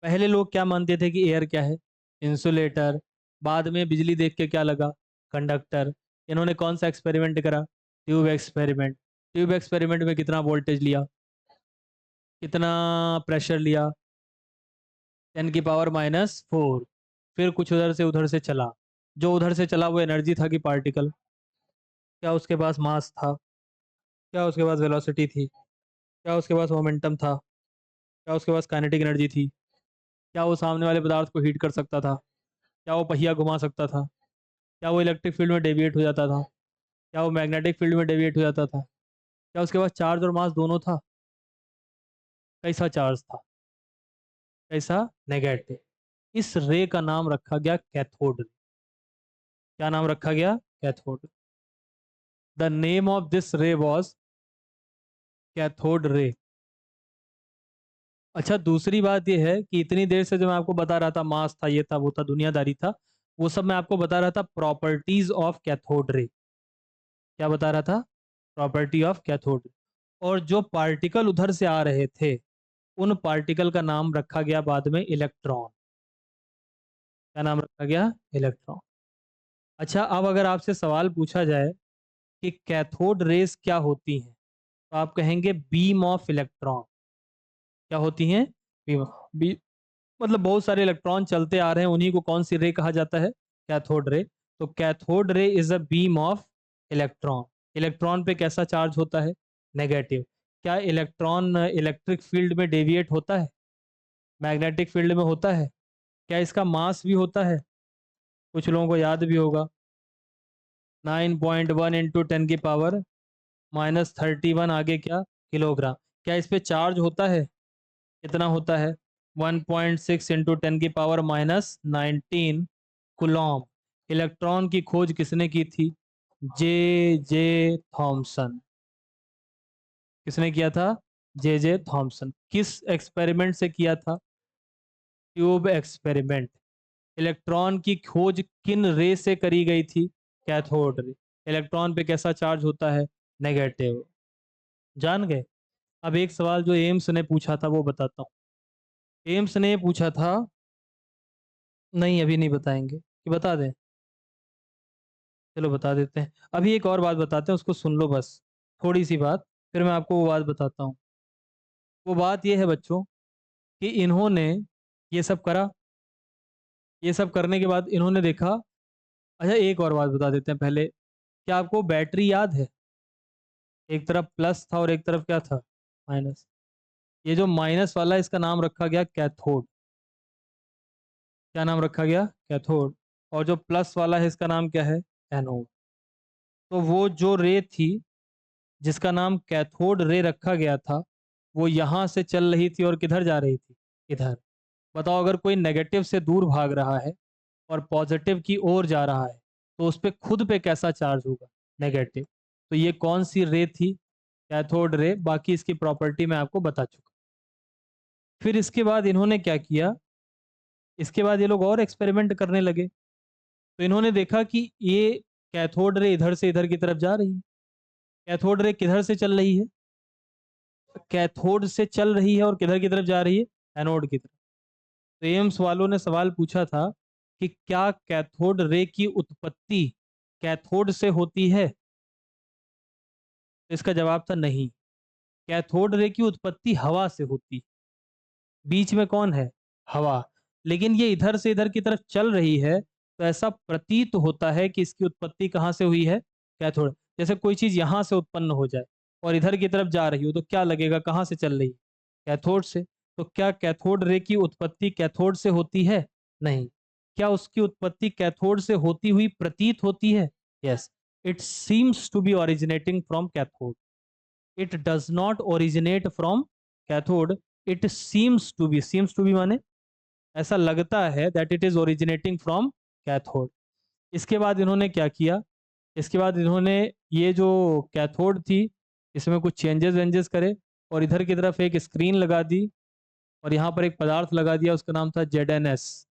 पहले लोग क्या मानते थे कि एयर क्या है? इंसुलेटर। बाद में बिजली देख के क्या लगा? कंडक्टर। इन्होंने कौन सा एक्सपेरिमेंट करा? Tube experiment. ट्यूब एक्सपेरिमेंट में कितना वोल्टेज लिया? कितना प्रेशर लिया? 10⁻⁻⁴। फिर कुछ उधर से चला। जो उधर से चला वो एनर्जी था कि पार्टिकल? क्या उसके पास मास था? क्या उसके पास वेलोसिटी थी? क्या उसके पास मोमेंटम था? क्या उसके पास काइनेटिक एनर्जी थी? क्या वो सामने वाले पदार्थ को हीट कर सकता था? क्या वो पहिया घुमा सकता था? क्या वो इलेक्ट्रिक फील्ड में डेविएट हो जाता था? क्या वो मैग्नेटिक फील्ड में डेविएट हो जाता था? क्या उसके पास चार्ज और मास दोनों था? कैसा चार्ज था? कैसा? नेगेटिव। इस रे का नाम रखा गया कैथोड। क्या नाम रखा गया? Cathode. The name of this रे वॉज कैथोड रे। अच्छा, दूसरी बात यह है कि इतनी देर से जो मैं आपको बता रहा था, मास था, ये था, वो था, दुनियादारी था, वो सब मैं आपको बता रहा था प्रॉपर्टीज ऑफ कैथोड रे। क्या बता रहा था? Property of cathode. और जो पार्टिकल उधर से आ रहे थे, उन पार्टिकल का नाम रखा गया बाद में इलेक्ट्रॉन। क्या नाम रखा गया? इलेक्ट्रॉन। अच्छा, अब अगर आपसे सवाल पूछा जाए कि कैथोड रेस क्या होती हैं, तो आप कहेंगे बीम ऑफ इलेक्ट्रॉन। क्या होती हैं? बीम। बी मतलब बहुत सारे इलेक्ट्रॉन चलते आ रहे हैं, उन्हीं को कौन सी रे कहा जाता है? Cathode ray. तो cathode ray is a beam of electron. Electron पे कैसा चार्ज होता है? नेगेटिव। क्या इलेक्ट्रॉन इलेक्ट्रिक फील्ड में डेविएट होता है? मैग्नेटिक फील्ड में होता है? क्या इसका मास भी होता है? कुछ लोगों को याद भी होगा, 9.1 इंटू 10⁻⁻31 आगे क्या, किलोग्राम। क्या इस पे चार्ज होता है? कितना होता है? 1.6 इंटू 10⁻⁻19 कूलॉम। इलेक्ट्रॉन की खोज किसने की थी? जे जे थॉमसन। किसने किया था? जे जे थॉमसन। किस एक्सपेरिमेंट से किया था? Tube experiment. इलेक्ट्रॉन की खोज किन रे से करी गई थी? Cathode ray. इलेक्ट्रॉन पे कैसा चार्ज होता है? नेगेटिव। जान गए। अब एक सवाल जो एम्स ने पूछा था वो बताता हूँ। एम्स ने पूछा था, नहीं अभी नहीं बताएंगे कि बता दें? चलो बता देते हैं। अभी एक और बात बताते हैं, उसको सुन लो बस, थोड़ी सी बात, फिर मैं आपको वो बात बताता हूँ। वो बात ये है बच्चों कि इन्होंने ये सब करा। ये सब करने के बाद इन्होंने देखा। अच्छा एक और बात बता देते हैं पहले। क्या आपको बैटरी याद है? एक तरफ प्लस था और एक तरफ क्या था? माइनस। ये जो माइनस वाला है, इसका नाम रखा गया कैथोड। क्या नाम रखा गया? कैथोड। और जो प्लस वाला है इसका नाम क्या है? एनोड। तो वो जो रे थी जिसका नाम कैथोड रे रखा गया था, वो यहां से चल रही थी और किधर जा रही थी? इधर। बताओ, अगर कोई नेगेटिव से दूर भाग रहा है और पॉजिटिव की ओर जा रहा है तो उस पे खुद पे कैसा चार्ज होगा? नेगेटिव। तो ये कौन सी रे थी? Cathode ray. बाकी इसकी प्रॉपर्टी मैं आपको बता चुका। फिर इसके बाद इन्होंने क्या किया? इसके बाद ये लोग और एक्सपेरिमेंट करने लगे। तो इन्होंने देखा कि ये कैथोड रे इधर से इधर की तरफ जा रही है। कैथोड रे किधर से चल रही है? कैथोड से चल रही है और किधर की तरफ जा रही है? एनोड की तरफ। तो एम्स वालों ने सवाल पूछा था कि क्या कैथोड रे की उत्पत्ति कैथोड से होती है? तो इसका जवाब था नहीं। कैथोड रे की उत्पत्ति हवा से होती। बीच में कौन है? हवा। लेकिन ये इधर से इधर की तरफ चल रही है, तो ऐसा प्रतीत होता है कि इसकी उत्पत्ति कहाँ से हुई है? कैथोड। जैसे कोई चीज यहां से उत्पन्न हो जाए और इधर की तरफ जा रही हो तो क्या लगेगा, कहाँ से चल रही है? कैथोड से। तो क्या कैथोड रे की उत्पत्ति कैथोड से होती है? नहीं। क्या उसकी उत्पत्ति कैथोड से होती हुई प्रतीत होती है? Yes. It seems to be originating from cathode. It does not originate from cathode. It seems to be माने ऐसा लगता है that it is originating from cathode. इसके बाद इन्होंने क्या किया? इसके बाद इन्होंने ये जो कैथोड थी इसमें कुछ चेंजेस वेंजेस करे और इधर की तरफ एक स्क्रीन लगा दी और यहाँ पर एक पदार्थ लगा दिया, उसका नाम था Z N S.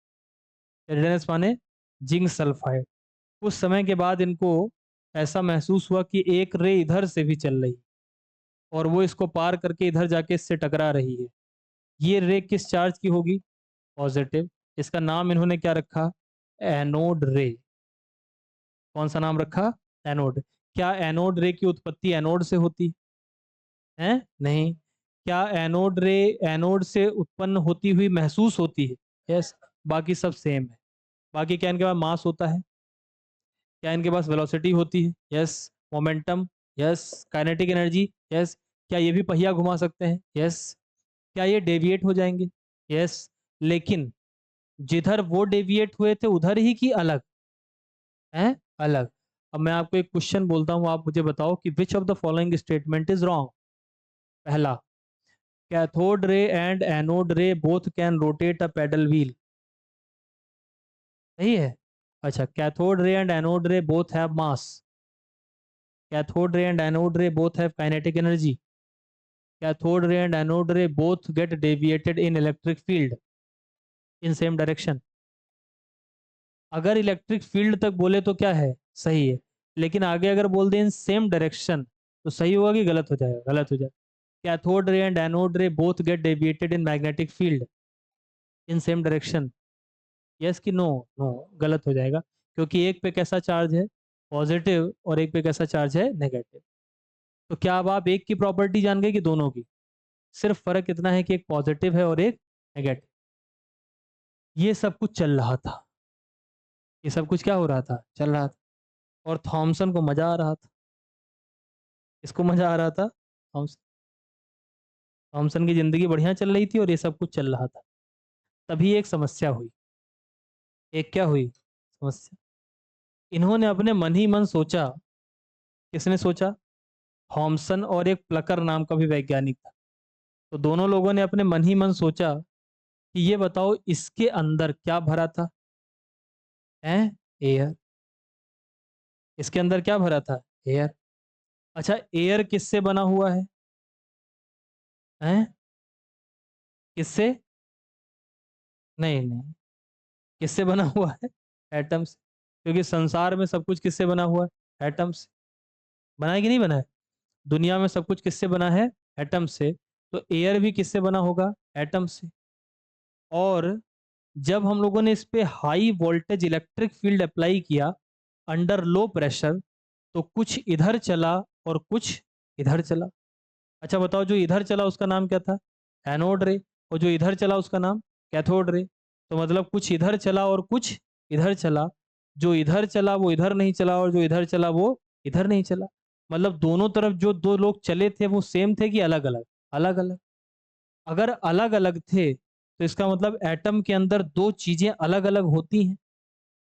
Z N S माने जिंक सल्फाइड। कुछ समय के बाद इनको ऐसा महसूस हुआ कि एक रे इधर से भी चल रही और वो इसको पार करके इधर जाके इससे टकरा रही है। ये रे किस चार्ज की होगी? पॉजिटिव। इसका नाम इन्होंने क्या रखा? एनोड रे। कौन सा नाम रखा? एनोड। क्या एनोड रे की उत्पत्ति एनोड से होती है? नहीं। क्या एनोड रे एनोड से उत्पन्न होती हुई महसूस होती है? यस। बाकी सब सेम है। बाकी क्या इनके पास मास होता है? क्या इनके पास वेलोसिटी होती है? Yes. Momentum? Yes. Kinetic energy? Yes. क्या ये भी पहिया घुमा सकते हैं? यस। क्या ये डेविएट हो जाएंगे? यस। लेकिन जिधर वो डेविएट हुए थे उधर ही की अलग है? अलग। अब मैं आपको एक क्वेश्चन बोलता हूँ, आप मुझे बताओ कि which of the following statement is wrong. पहला, cathode ray and anode ray both can rotate a paddle wheel. सही है। अच्छा, cathode ray and anode ray both have mass. Cathode ray and anode ray both have kinetic energy. Cathode ray and anode ray both get deviated in electric field in same direction. अगर electric field तक बोले तो क्या है? सही है। लेकिन आगे अगर बोल दें इन सेम डायरेक्शन तो सही होगा कि गलत हो जाएगा? गलत हो जाएगा। Cathode ray and anode ray both get deviated in magnetic field in same direction. Yes कि नो? नो। गलत हो जाएगा, क्योंकि एक पे कैसा चार्ज है? पॉजिटिव। और एक पे कैसा चार्ज है? नेगेटिव। तो क्या अब आप एक की प्रॉपर्टी जान गए कि दोनों की? सिर्फ फर्क इतना है कि एक पॉजिटिव है और एक नेगेटिव। ये सब कुछ चल रहा था। ये सब कुछ क्या हो रहा था? चल रहा था। और थॉमसन को मजा आ रहा था। इसको मजा आ रहा था? थॉमसन। थॉमसन की जिंदगी बढ़िया चल रही थी और ये सब कुछ चल रहा था। तभी एक समस्या हुई। एक क्या हुई समस्या? इन्होंने अपने मन ही मन सोचा। किसने सोचा? थॉमसन और एक प्लकर नाम का भी वैज्ञानिक था। तो दोनों लोगों ने अपने मन ही मन सोचा कि ये बताओ इसके अंदर क्या भरा था? है एयर। इसके अंदर क्या भरा था? एयर। अच्छा, एयर किससे बना हुआ है? हैं? किससे? नहीं नहीं, किससे बना हुआ है? एटम से। क्योंकि संसार में सब कुछ किससे बना हुआ है? एटम से। बना है कि नहीं बना है? दुनिया में सब कुछ किससे बना है? एटम से। तो एयर भी किससे बना होगा? एटम से। और जब हम लोगों ने इस पे high voltage electric field apply किया अंडर लो प्रेशर, तो कुछ इधर चला और कुछ इधर चला। अच्छा बताओ, जो इधर चला उसका नाम क्या था? एनोड रे। और जो इधर चला उसका नाम कैथोड रे। तो मतलब कुछ इधर चला और कुछ इधर चला। जो इधर चला वो इधर नहीं चला, और जो इधर चला वो इधर नहीं चला। मतलब दोनों तरफ जो दो लोग चले थे वो सेम थे कि अलग अलग? अलग अलग। अगर अलग अलग थे तो इसका मतलब एटम के अंदर दो चीजें अलग अलग होती हैं।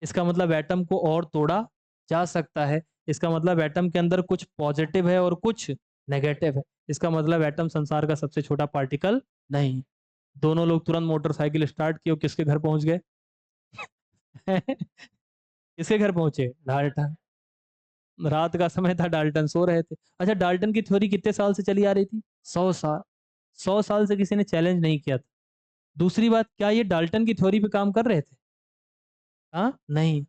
इसका मतलब एटम को और तोड़ा जा सकता है। इसका मतलब एटम के अंदर कुछ पॉजिटिव है और कुछ नेगेटिव है। इसका मतलब एटम संसार का सबसे छोटा पार्टिकल नहीं। दोनों लोग तुरंत मोटरसाइकिल स्टार्ट किए और किसके घर पहुंच गए? किसके घर पहुंचे? डाल्टन। रात का समय था, डाल्टन सो रहे थे। अच्छा, डाल्टन की थ्योरी कितने साल से चली आ रही थी? 100 साल। 100 साल से किसी ने चैलेंज नहीं किया था। दूसरी बात, क्या ये डाल्टन की थ्योरी पे काम कर रहे थे? हाँ नहीं।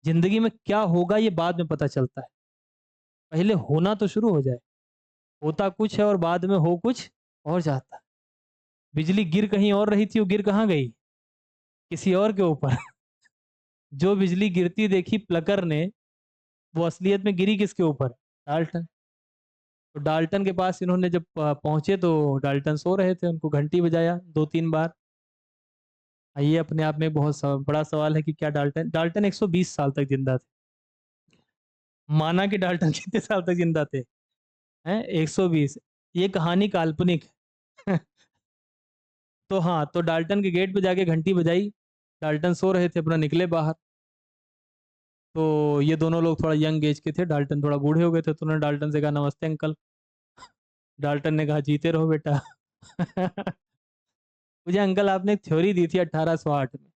जिंदगी में क्या होगा ये बाद में पता चलता है, पहले होना तो शुरू हो जाए। होता कुछ है और बाद में हो कुछ और जाता है। बिजली गिर कहीं और रही थी, वो गिर कहाँ गई? किसी और के ऊपर। जो बिजली गिरती देखी प्लकर ने, वो असलियत में गिरी किसके ऊपर? डाल्टन। तो डाल्टन के पास इन्होंने जब पहुंचे तो डाल्टन सो रहे थे, उनको घंटी बजाया 2-3 बार। ये अपने आप में बहुत बड़ा सवाल है कि क्या डाल्टन डाल्टन 120 साल तक जिंदा थे। माना कि डाल्टन कितने साल तक जिंदा थे? हैं 120। ये कहानी काल्पनिक है। तो हाँ, तो डाल्टन के गेट पे जाके घंटी बजाई। डाल्टन सो रहे थे, अपना निकले बाहर। तो ये दोनों लोग थोड़ा यंग एज के थे, डाल्टन थोड़ा बूढ़े हो गए थे, तो उन्होंने डाल्टन से कहा नमस्ते अंकल। डाल्टन ने कहा जीते रहो बेटा। मुझे अंकल आपने एक थ्योरी दी थी 1808 में।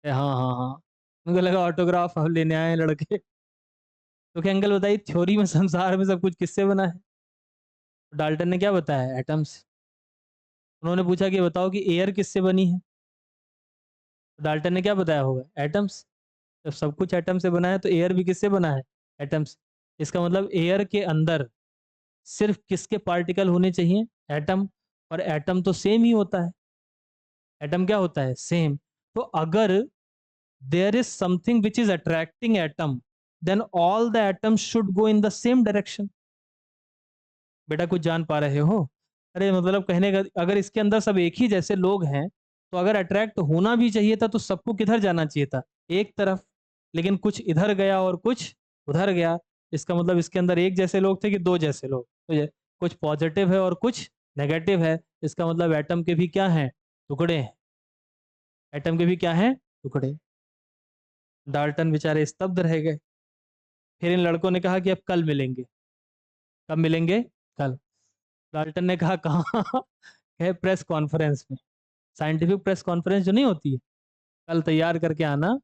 हाँ हाँ हाँ। उनको लगा ऑटोग्राफ अब लेने आए हैं लड़के। तो क्या अंकल बताइए, थ्योरी में संसार में सब कुछ किससे बना है? तो डाल्टन ने क्या बताया? एटम्स। उन्होंने पूछा कि बताओ कि एयर किससे बनी है? तो डाल्टन ने क्या बताया होगा? एटम्स। जब सब कुछ एटम से बना है तो एयर भी किससे बना है? एटम्स। इसका मतलब एयर के अंदर सिर्फ किसके पार्टिकल होने चाहिए? एटम। और एटम तो सेम ही होता है। एटम क्या होता है? सेम। तो अगर there is something which is attracting atom, then all the atom should go in the same direction. बेटा कुछ जान पा रहे हो? अरे मतलब कहने का, अगर इसके अंदर सब एक ही जैसे लोग हैं, तो अगर अट्रैक्ट होना भी चाहिए था तो सबको किधर जाना चाहिए था? एक तरफ। लेकिन कुछ इधर गया और कुछ उधर गया। इसका मतलब इसके अंदर एक जैसे लोग थे कि दो जैसे लोग? तो ये कुछ पॉजिटिव है और कुछ नेगेटिव है। इसका मतलब एटम के भी क्या हैं? टुकड़े हैं। एटम के भी क्या हैं? टुकड़े। डाल्टन बेचारे स्तब्ध रह गए। फिर इन लड़कों ने कहा कि अब कल मिलेंगे। कब मिलेंगे? कल। डाल्टन ने कहा कहाँ? है प्रेस कॉन्फ्रेंस में। साइंटिफिक प्रेस कॉन्फ्रेंस जो नहीं होती है, कल तैयार करके आना।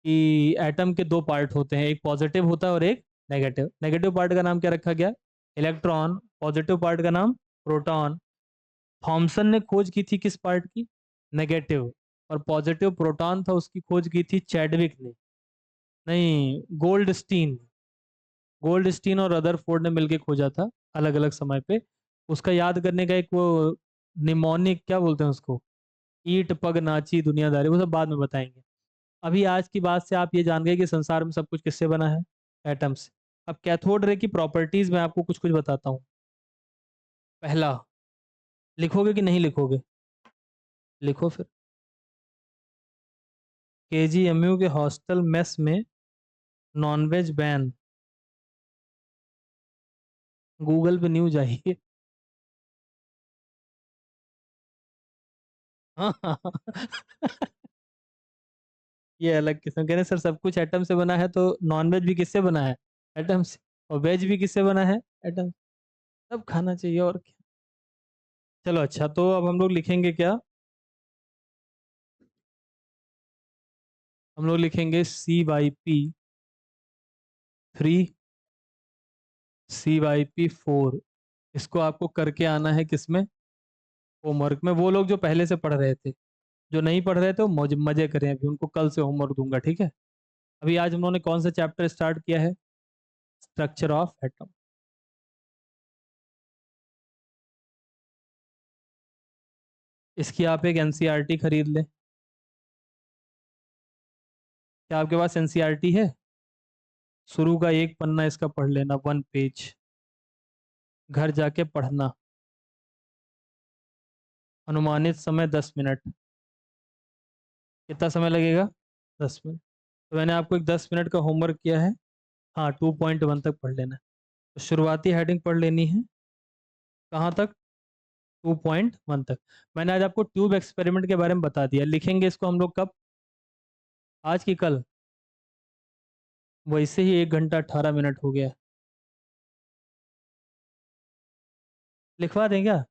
कि एटम के दो पार्ट होते हैं, एक पॉजिटिव होता है और एक नेगेटिव। नेगेटिव पार्ट का नाम क्या रखा गया? इलेक्ट्रॉन। पॉजिटिव पार्ट का नाम प्रोटॉन। थॉमसन ने खोज की थी किस पार्ट की? नेगेटिव। और पॉजिटिव प्रोटॉन था, उसकी खोज की थी चैडविक ने। नहीं, गोल्डस्टीन। गोल्डस्टीन और रदरफोर्ड ने मिलकर खोजा था, अलग अलग समय पे। उसका याद करने का एक वो निमोनिक क्या बोलते हैं उसको, ईट पग नाची दुनियादारी, वो सब बाद में बताएंगे। अभी आज की बात से आप ये जान गए कि संसार में सब कुछ किससे बना है? एटम से। अब कैथोड रे की प्रॉपर्टीज में आपको कुछ कुछ बताता हूँ। पहला, लिखोगे कि नहीं लिखोगे? लिखो फिर। केजीएमयू के हॉस्टल मेस में नॉनवेज बैन। गूगल पे न्यूज आई है। हाँ हाँ, हाँ। ये अलग किस्म कह रहे हैं सर, सब कुछ एटम से बना है तो नॉन वेज भी किससे बना है? एटम से। और वेज भी किससे बना है? एटम। सब खाना चाहिए और क्या। चलो अच्छा, तो अब हम लोग लिखेंगे क्या? हम लोग लिखेंगे C/P 3, C/P 4। इसको आपको करके आना है किसमें? होमवर्क में। वो लोग जो पहले से पढ़ रहे थे, जो नहीं पढ़ रहे थे वो मजे करें, अभी उनको कल से होमवर्क दूंगा, ठीक है? अभी आज हम लोगों ने कौन सा चैप्टर स्टार्ट किया है? Structure of atom. इसकी आप एक एनसीईआरटी खरीद लें। क्या आपके पास एनसीईआरटी है? शुरू का एक पन्ना इसका पढ़ लेना, 1 पेज। घर जाके पढ़ना। अनुमानित समय 10 मिनट। कितना समय लगेगा? 10 मिनट। तो मैंने आपको एक 10 मिनट का होमवर्क किया है। हाँ, 2.1 तक पढ़ लेना है। तो शुरुआती हेडिंग पढ़ लेनी है। कहाँ तक? 2.1 तक। मैंने आज आपको ट्यूब एक्सपेरिमेंट के बारे में बता दिया। लिखेंगे इसको हम लोग कब? आज की कल? वैसे ही 1 घंटा 18 मिनट हो गया। लिखवा दें क्या?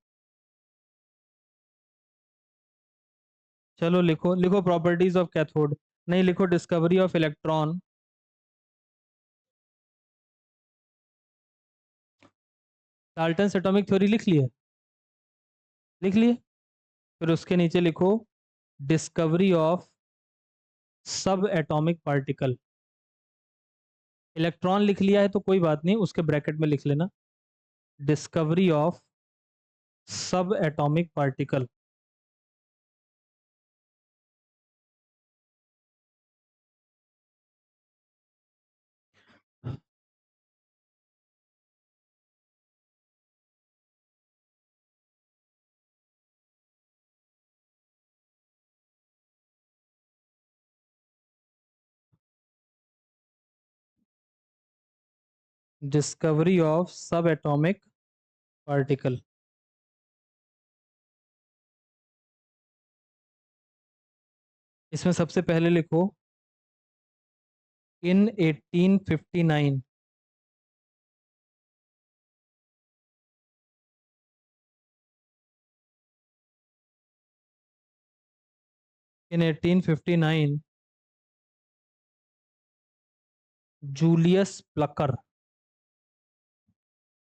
चलो लिखो, लिखो प्रॉपर्टीज ऑफ कैथोड। नहीं, लिखो discovery of electron. Dalton's atomic theory लिख लिए? लिख लिए? फिर उसके नीचे लिखो डिस्कवरी ऑफ सब एटॉमिक पार्टिकल। इलेक्ट्रॉन लिख लिया है तो कोई बात नहीं, उसके ब्रैकेट में लिख लेना डिस्कवरी ऑफ सब एटॉमिक पार्टिकल। डिस्कवरी ऑफ सब एटॉमिक पार्टिकल। इसमें सबसे पहले लिखो इन 1859। इन 1859 जूलियस प्लकर,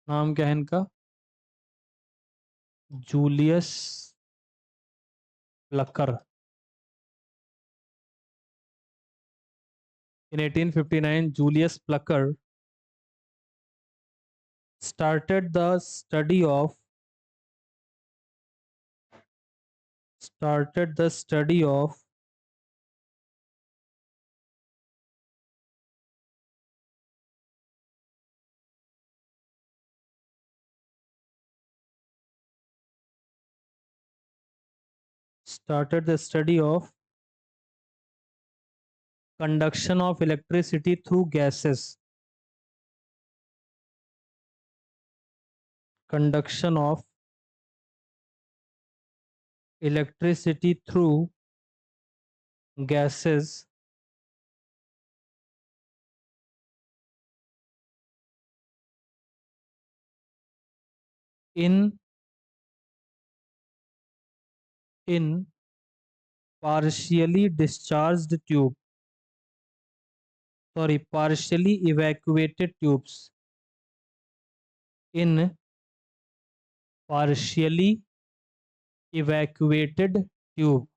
नाम क्या है इनका? Julius Plucker. In 1859 Julius Plucker started the study of started the study of started the study of conduction of electricity through gases. Conduction of electricity through gases in in partially discharged tube, sorry, partially evacuated tubes. In partially evacuated tube.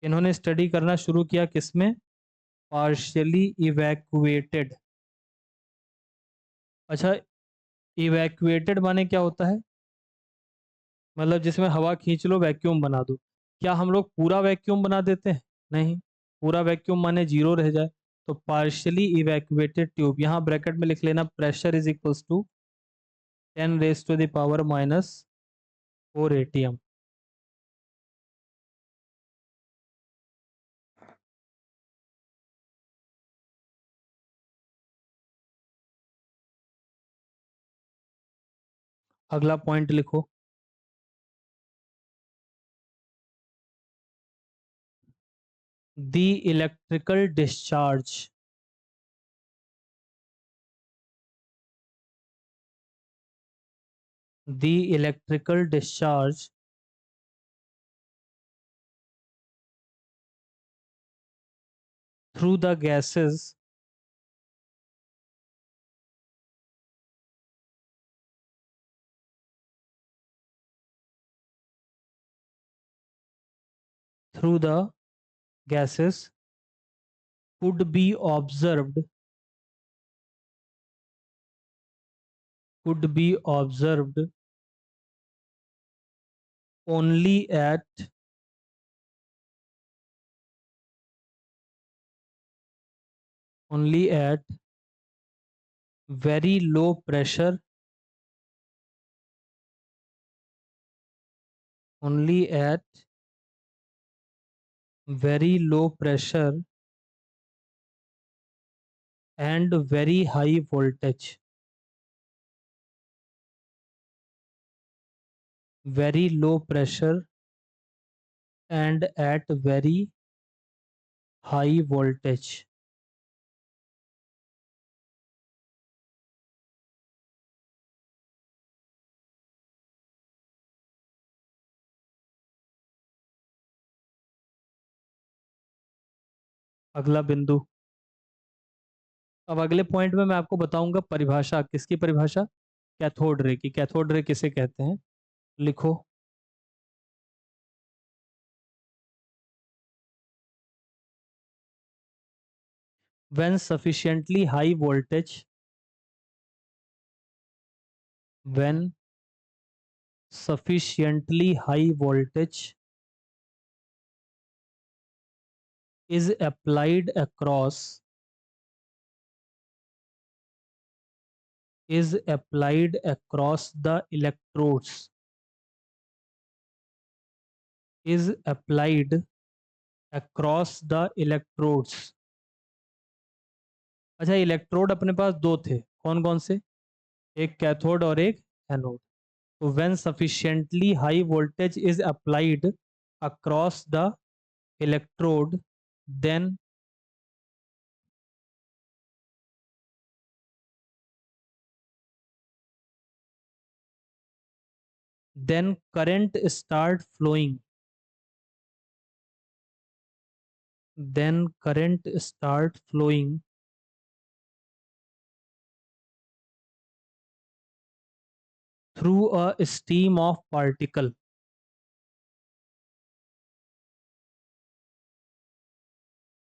इन्होंने study करना शुरू किया किसमें? Partially evacuated. अच्छा, evacuated माने क्या होता है? मतलब जिसमें हवा खींच लो, वैक्यूम बना दो। क्या हम लोग पूरा वैक्यूम बना देते हैं? नहीं। पूरा वैक्यूम माने जीरो रह जाए। तो पार्शियली इवैक्यूएटेड ट्यूब, यहाँ ब्रैकेट में लिख लेना pressure is equals to 10⁻⁻⁴ atm। अगला पॉइंट लिखो। The electrical discharge. The electrical discharge through the gases through the gases could be observed only at very low pressure, only at very low pressure and very high voltage. Very low pressure and at very high voltage. अगला बिंदु। अब अगले point में मैं आपको बताऊंगा परिभाषा, किसकी परिभाषा? कैथोड रे की। कैथोड रे किसे कहते हैं? लिखो। when sufficiently high voltage when sufficiently high voltage is applied across the electrodes, is applied across the electrodes। अच्छा, इलेक्ट्रोड अपने पास दो थे, कौन कौन से? एक कैथोड और एक एनोड। तो when sufficiently high voltage is applied across the electrode, then current start flowing, through a stream of particle,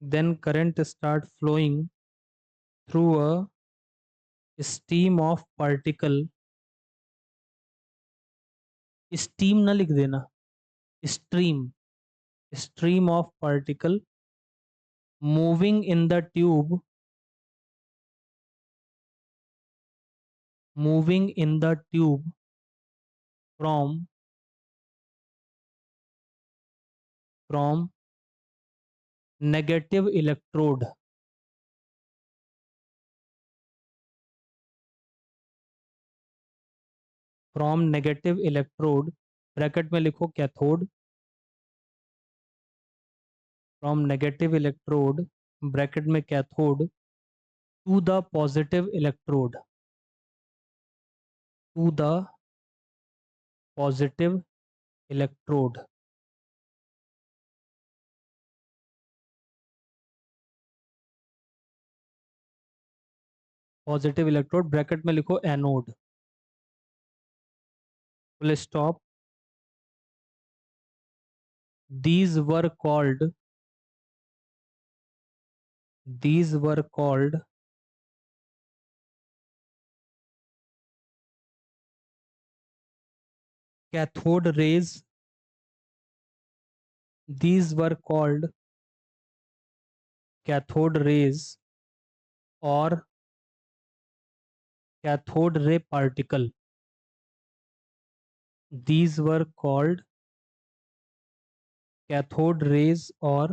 then current start flowing through a stream of particle। Steam ना लिख देना, stream, stream of particle moving in the tube, from negative electrode, bracket में लिखो cathode, from negative electrode, bracket में cathode, to the positive electrode, electrode. Positive electrode, bracket में लिखो anode, full stop. these were called cathode rays, these were called cathode rays or cathode ray particle, these were called cathode rays or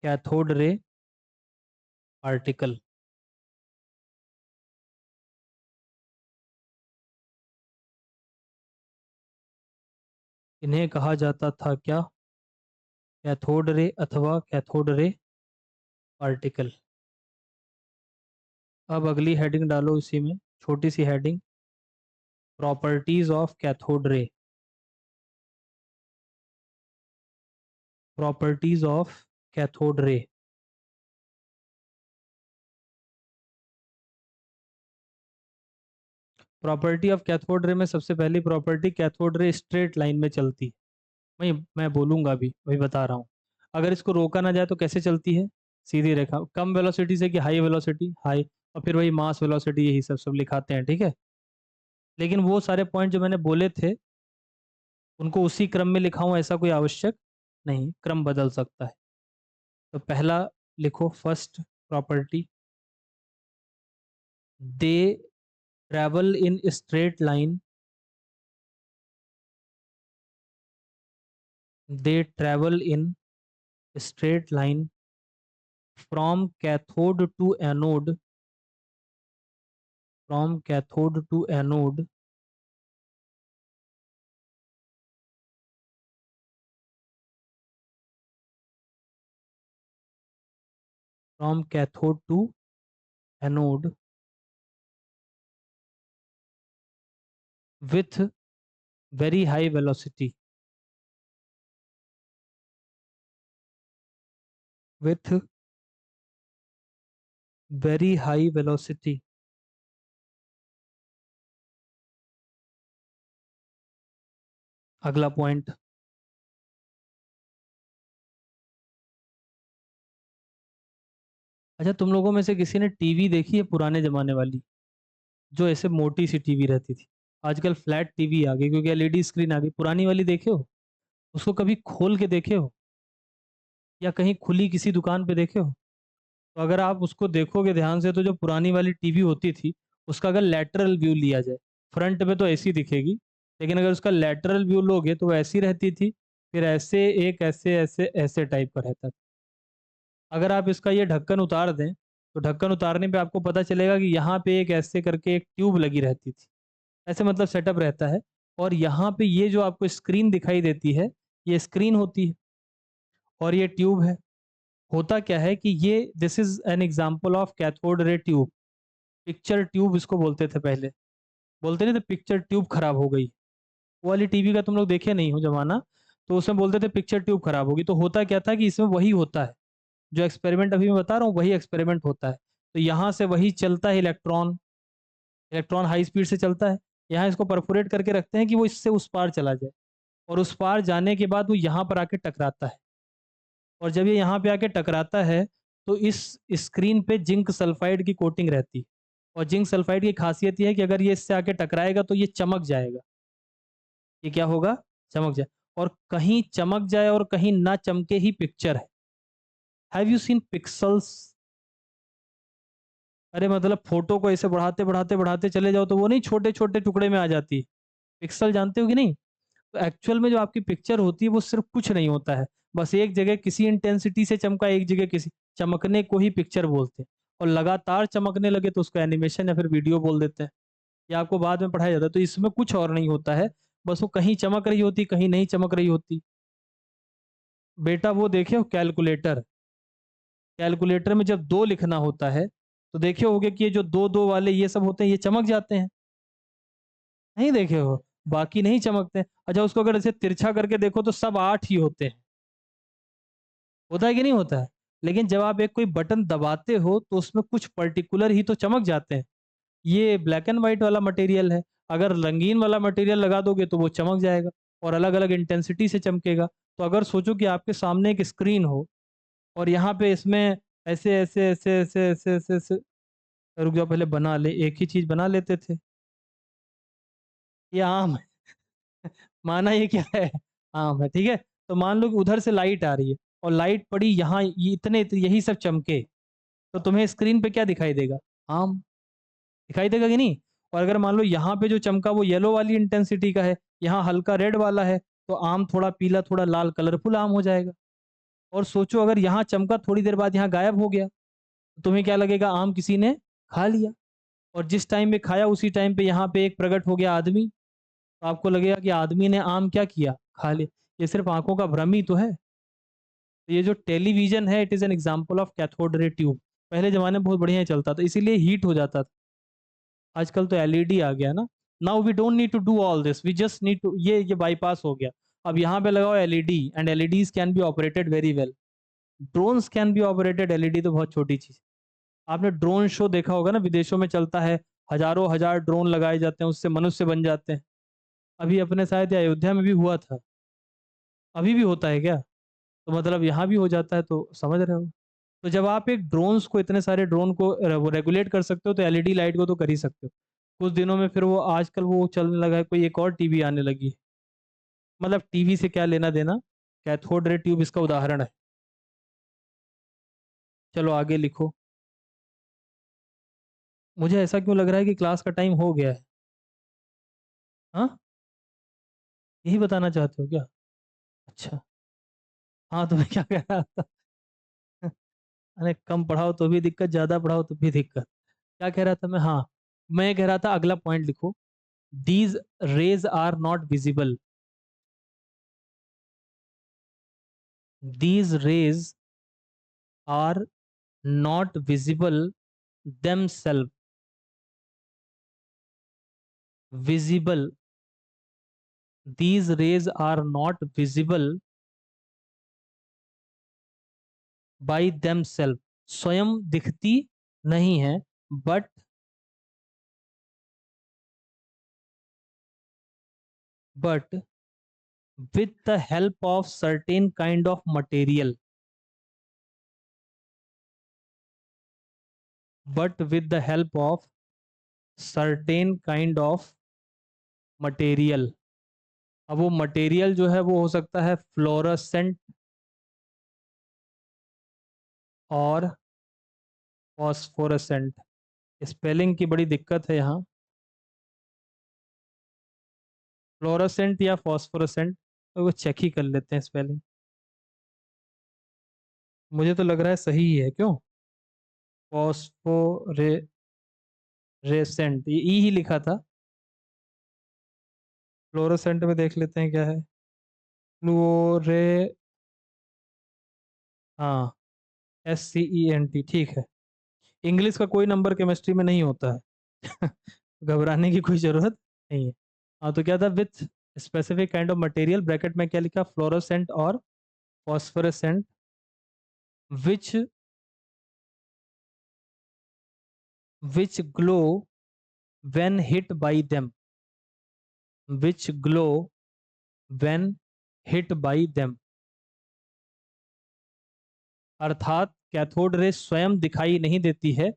cathode ray particle। इन्हें कहा जाता था क्या? Cathode ray अथवा cathode ray particle. अब अगली heading डालो इसी में, छोटी सी heading, properties of cathode ray. Properties of cathode ray. Property of cathode ray में सबसे पहली property, cathode ray straight line में चलती है। मैं बोलूंगा भी, वही बता रहा हूँ। अगर इसको रोका ना जाए तो कैसे चलती है? सीधी रेखा, कम वेलोसिटी से कि हाई वेलोसिटी, हाई, और फिर वही मास वेलोसिटी, यही सब सब लिखाते हैं, ठीक है। लेकिन वो सारे पॉइंट जो मैंने बोले थे उनको उसी क्रम में लिखाऊं, ऐसा कोई आवश्यक नहीं, क्रम बदल सकता है। तो पहला लिखो, first property, they travel in straight line, they travel in straight line from cathode to anode, from cathode to anode, from cathode to anode with very high velocity, with very high velocity। अगला point, अच्छा तुम लोगों में से किसी ने TV देखी है पुराने जमाने वाली, जो ऐसे मोटी सी टीवी रहती थी? आजकल फ्लैट टीवी आ गई क्योंकि एलईडी स्क्रीन आ गई। पुरानी वाली देखे हो? उसको कभी खोल के देखे हो, या कहीं खुली किसी दुकान पे देखे हो? तो अगर आप उसको देखोगे ध्यान से, तो जो पुरानी वाली टीवी होती थी उसका अगर लैटरल व्यू लिया जाए, फ्रंट में तो ऐसी दिखेगी, लेकिन अगर उसका लैटरल व्यू लोगे तो वो ऐसी रहती थी, फिर ऐसे एक ऐसे ऐसे ऐसे टाइप का रहता था। अगर आप इसका ये ढक्कन उतार दें तो ढक्कन उतारने पे आपको पता चलेगा कि यहाँ पे एक ऐसे करके एक ट्यूब लगी रहती थी, ऐसे मतलब सेटअप रहता है। और यहाँ पे ये जो आपको स्क्रीन दिखाई देती है, ये स्क्रीन होती है और ये ट्यूब है। होता क्या है कि ये, this is an example of cathode ray tube. Picture tube इसको बोलते थे पहले, बोलते नहीं थे पिक्चर ट्यूब खराब हो गई। वो वाली टीवी का तुम लोग देखे नहीं हो जमाना, तो उसमें बोलते थे पिक्चर ट्यूब खराब होगी। तो होता क्या था कि इसमें वही होता है, जो एक्सपेरिमेंट अभी मैं बता रहा हूँ वही एक्सपेरिमेंट होता है। तो यहाँ से वही चलता है इलेक्ट्रॉन, इलेक्ट्रॉन हाई स्पीड से चलता है। यहाँ इसको परफोरेट करके रखते हैं कि वो इससे उस पार चला जाए, और उस पार जाने के बाद वो यहाँ पर आके टकराता है। और जब ये यहाँ पे आके टकराता है तो इस स्क्रीन पे जिंक सल्फाइड की कोटिंग रहती है। और जिंक सल्फाइड की खासियत ये है कि अगर ये इससे आके टकराएगा तो ये चमक जाएगा। ये क्या होगा? चमक जाए। और कहीं चमक जाए और कहीं ना चमके ही पिक्चर है। Have you seen pixels? अरे मतलब फोटो को ऐसे बढ़ाते बढ़ाते बढ़ाते चले जाओ तो वो नहीं छोटे छोटे टुकड़े में आ जाती है। पिक्सल जानते हो कि नहीं? तो एक्चुअल में जो आपकी पिक्चर होती है वो सिर्फ कुछ नहीं होता है, बस एक जगह किसी इंटेंसिटी से चमका, एक जगह किसी, चमकने को ही पिक्चर बोलते हैं। और लगातार चमकने लगे तो उसको एनिमेशन या फिर वीडियो बोल देते हैं। या आपको बाद में पढ़ाया जाता है। तो इसमें कुछ और नहीं होता है, बस वो कहीं चमक रही होती, कहीं नहीं चमक रही होती। बेटा वो देखे हो कैलकुलेटर? कैलकुलेटर में जब दो लिखना होता है तो देखे होगे कि ये जो दो दो वाले ये सब होते हैं ये चमक जाते हैं, नहीं देखे हो? बाकी नहीं चमकते। अच्छा उसको अगर ऐसे तिरछा करके देखो तो सब आठ ही होते हैं। होता है कि नहीं होता है? लेकिन जब आप एक कोई बटन दबाते हो तो उसमें कुछ पर्टिकुलर ही तो चमक जाते हैं। ये ब्लैक एंड व्हाइट वाला मटेरियल है, अगर रंगीन वाला मटेरियल लगा दोगे तो वो चमक जाएगा और अलग अलग इंटेंसिटी से चमकेगा। तो अगर सोचो कि आपके सामने एक स्क्रीन हो और यहाँ पे इसमें ऐसे ऐसे ऐसे ऐसे ऐसे ऐसे ऐसे, रुक जाओ पहले बना ले, एक ही चीज बना लेते थे। ये आम है। माना ये क्या है? आम है, ठीक है। तो मान लो कि उधर से लाइट आ रही है और लाइट पड़ी यहाँ, ये यही सब चमके, तो तुम्हें स्क्रीन पे क्या दिखाई देगा? आम दिखाई देगा कि नहीं? और अगर मान लो यहाँ पे जो चमका वो येलो वाली इंटेंसिटी का है, यहाँ हल्का रेड वाला है, तो आम थोड़ा पीला थोड़ा लाल कलरफुल आम हो जाएगा। और सोचो अगर यहाँ चमका थोड़ी देर बाद यहाँ गायब हो गया, तो तुम्हें क्या लगेगा? आम किसी ने खा लिया। और जिस टाइम में खाया उसी टाइम पे यहाँ पे एक प्रकट हो गया आदमी, तो आपको लगेगा कि आदमी ने आम क्या किया? खा लिया। ये सिर्फ आंखों का भ्रम ही तो है। ये जो टेलीविजन है, it is an example of cathode ray tube. पहले ज़माने में बहुत बढ़िया ही चलता था, इसीलिए हीट हो जाता था। आजकल तो एलईडी आ गया ना। Now we don't need to do all this, we just need to, ये बाईपास हो गया। अब यहाँ पे लगाओ LED, and LEDs can be operated very well. Drones can be operated, LED तो बहुत छोटी चीज। आपने ड्रोन शो देखा होगा ना, विदेशों में चलता है, हजारों हजार ड्रोन लगाए जाते हैं, उससे मनुष्य बन जाते हैं। अभी अपने शायद अयोध्या में भी हुआ था। अभी भी होता है क्या? तो मतलब यहाँ भी हो जाता है, तो समझ रहे हो। तो जब आप एक ड्रोन्स को, इतने सारे ड्रोन को रेगुलेट कर सकते हो, तो एलईडी लाइट को तो कर ही सकते हो। कुछ दिनों में फिर वो, आजकल वो चलने लगा है, कोई एक और टीवी आने लगी है। मतलब टीवी से क्या लेना देना, कैथोड रे ट्यूब इसका उदाहरण है। चलो आगे लिखो। मुझे ऐसा क्यों लग रहा है कि क्लास का टाइम हो गया है? हाँ, यही बताना चाहते हो क्या? अच्छा। हाँ, तो मैं क्या कह रहा था? अरे कम पढ़ाओ तो भी दिक्कत, ज़्यादा पढ़ाओ तो भी दिक्कत। क्या कह रहा था मैं? हाँ, मैं कह रहा था अगला पॉइंट लिखो। These rays are not visible. These rays are not visible themselves। visible, these rays are not visible by themselves। स्वयं दिखती नहीं है, but but with the help of certain kind of material। but with the help of certain kind of material। अब वो material जो है वो हो सकता है फ्लोरोसेंट और फॉस्फोरेसेंट। स्पेलिंग की बड़ी दिक्कत है यहाँ। फ्लोरोसेंट या फॉस्फोरेसेंट, तो वो चेक ही कर लेते हैं स्पेलिंग। मुझे तो लग रहा है सही ही है, क्यों? फॉस्फोरेसेंट, ये ई ही लिखा था। फ्लोरोसेंट में देख लेते हैं क्या है। फ्लोरे, हाँ, SCENT, ठीक है। इंग्लिश का कोई नंबर केमिस्ट्री में नहीं होता है। घबराने की कोई जरूरत नहीं है। हाँ, तो क्या था? With specific kind of material, bracket में क्या लिखा? फ्लोरोसेंट और phosphorescent, which which glow when hit by them. Which glow when hit by them, अर्थात कैथोड रे स्वयं दिखाई नहीं देती है,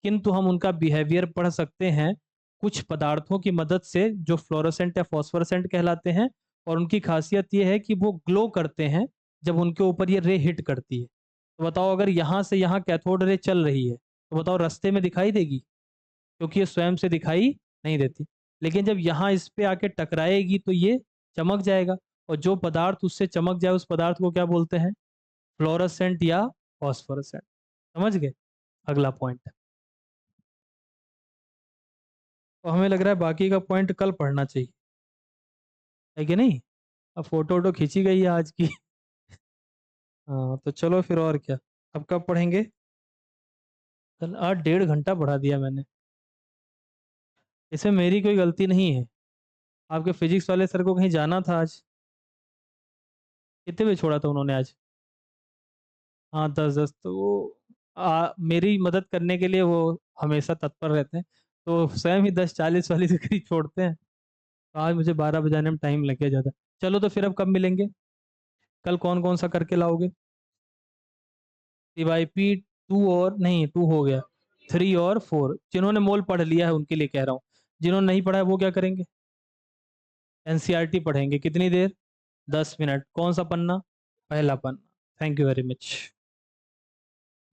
किंतु हम उनका बिहेवियर पढ़ सकते हैं कुछ पदार्थों की मदद से, जो फ्लोरोसेंट या फॉस्फोरेसेंट कहलाते हैं। और उनकी खासियत ये है कि वो ग्लो करते हैं जब उनके ऊपर ये रे हिट करती है। तो बताओ, अगर यहाँ से यहाँ कैथोड रे चल रही है, तो बताओ रास्ते में दिखाई देगी? क्योंकि ये स्वयं से दिखाई नहीं देती। लेकिन जब यहाँ इस पे आके टकराएगी तो ये चमक जाएगा। और जो पदार्थ उससे चमक जाए, उस पदार्थ को क्या बोलते हैं? फ्लोरोसेंट या फॉस्फोरेसेंट। समझ गए? अगला पॉइंट। तो हमें लग रहा है बाकी का पॉइंट कल पढ़ना चाहिए, है कि नहीं? अब फोटो वोटो खींची गई है आज की। हाँ, तो चलो फिर, और क्या। अब कब पढ़ेंगे? कल? आज 1.5 घंटा पढ़ा दिया मैंने। इसमें मेरी कोई गलती नहीं है। आपके फिजिक्स वाले सर को कहीं जाना था आज। कितने बजे छोड़ा था उन्होंने आज? हाँ, 10-10, तो वो मेरी मदद करने के लिए वो हमेशा तत्पर रहते हैं। तो स्वयं ही 10:40 वाली से करीब छोड़ते हैं। तो आज मुझे 12 बजाने में टाइम लग गया ज़्यादा। चलो, तो फिर अब कब मिलेंगे? कल कौन कौन सा करके लाओगे? CYP 2 और नहीं, 2 हो गया। 3 और 4, जिन्होंने मोल पढ़ लिया है उनके लिए कह रहा हूँ। जिन्होंने नहीं पढ़ा है वो क्या करेंगे? NCERT पढ़ेंगे। कितनी देर? 10 मिनट। कौन सा पन्ना? पहला पन्ना। Thank you very much.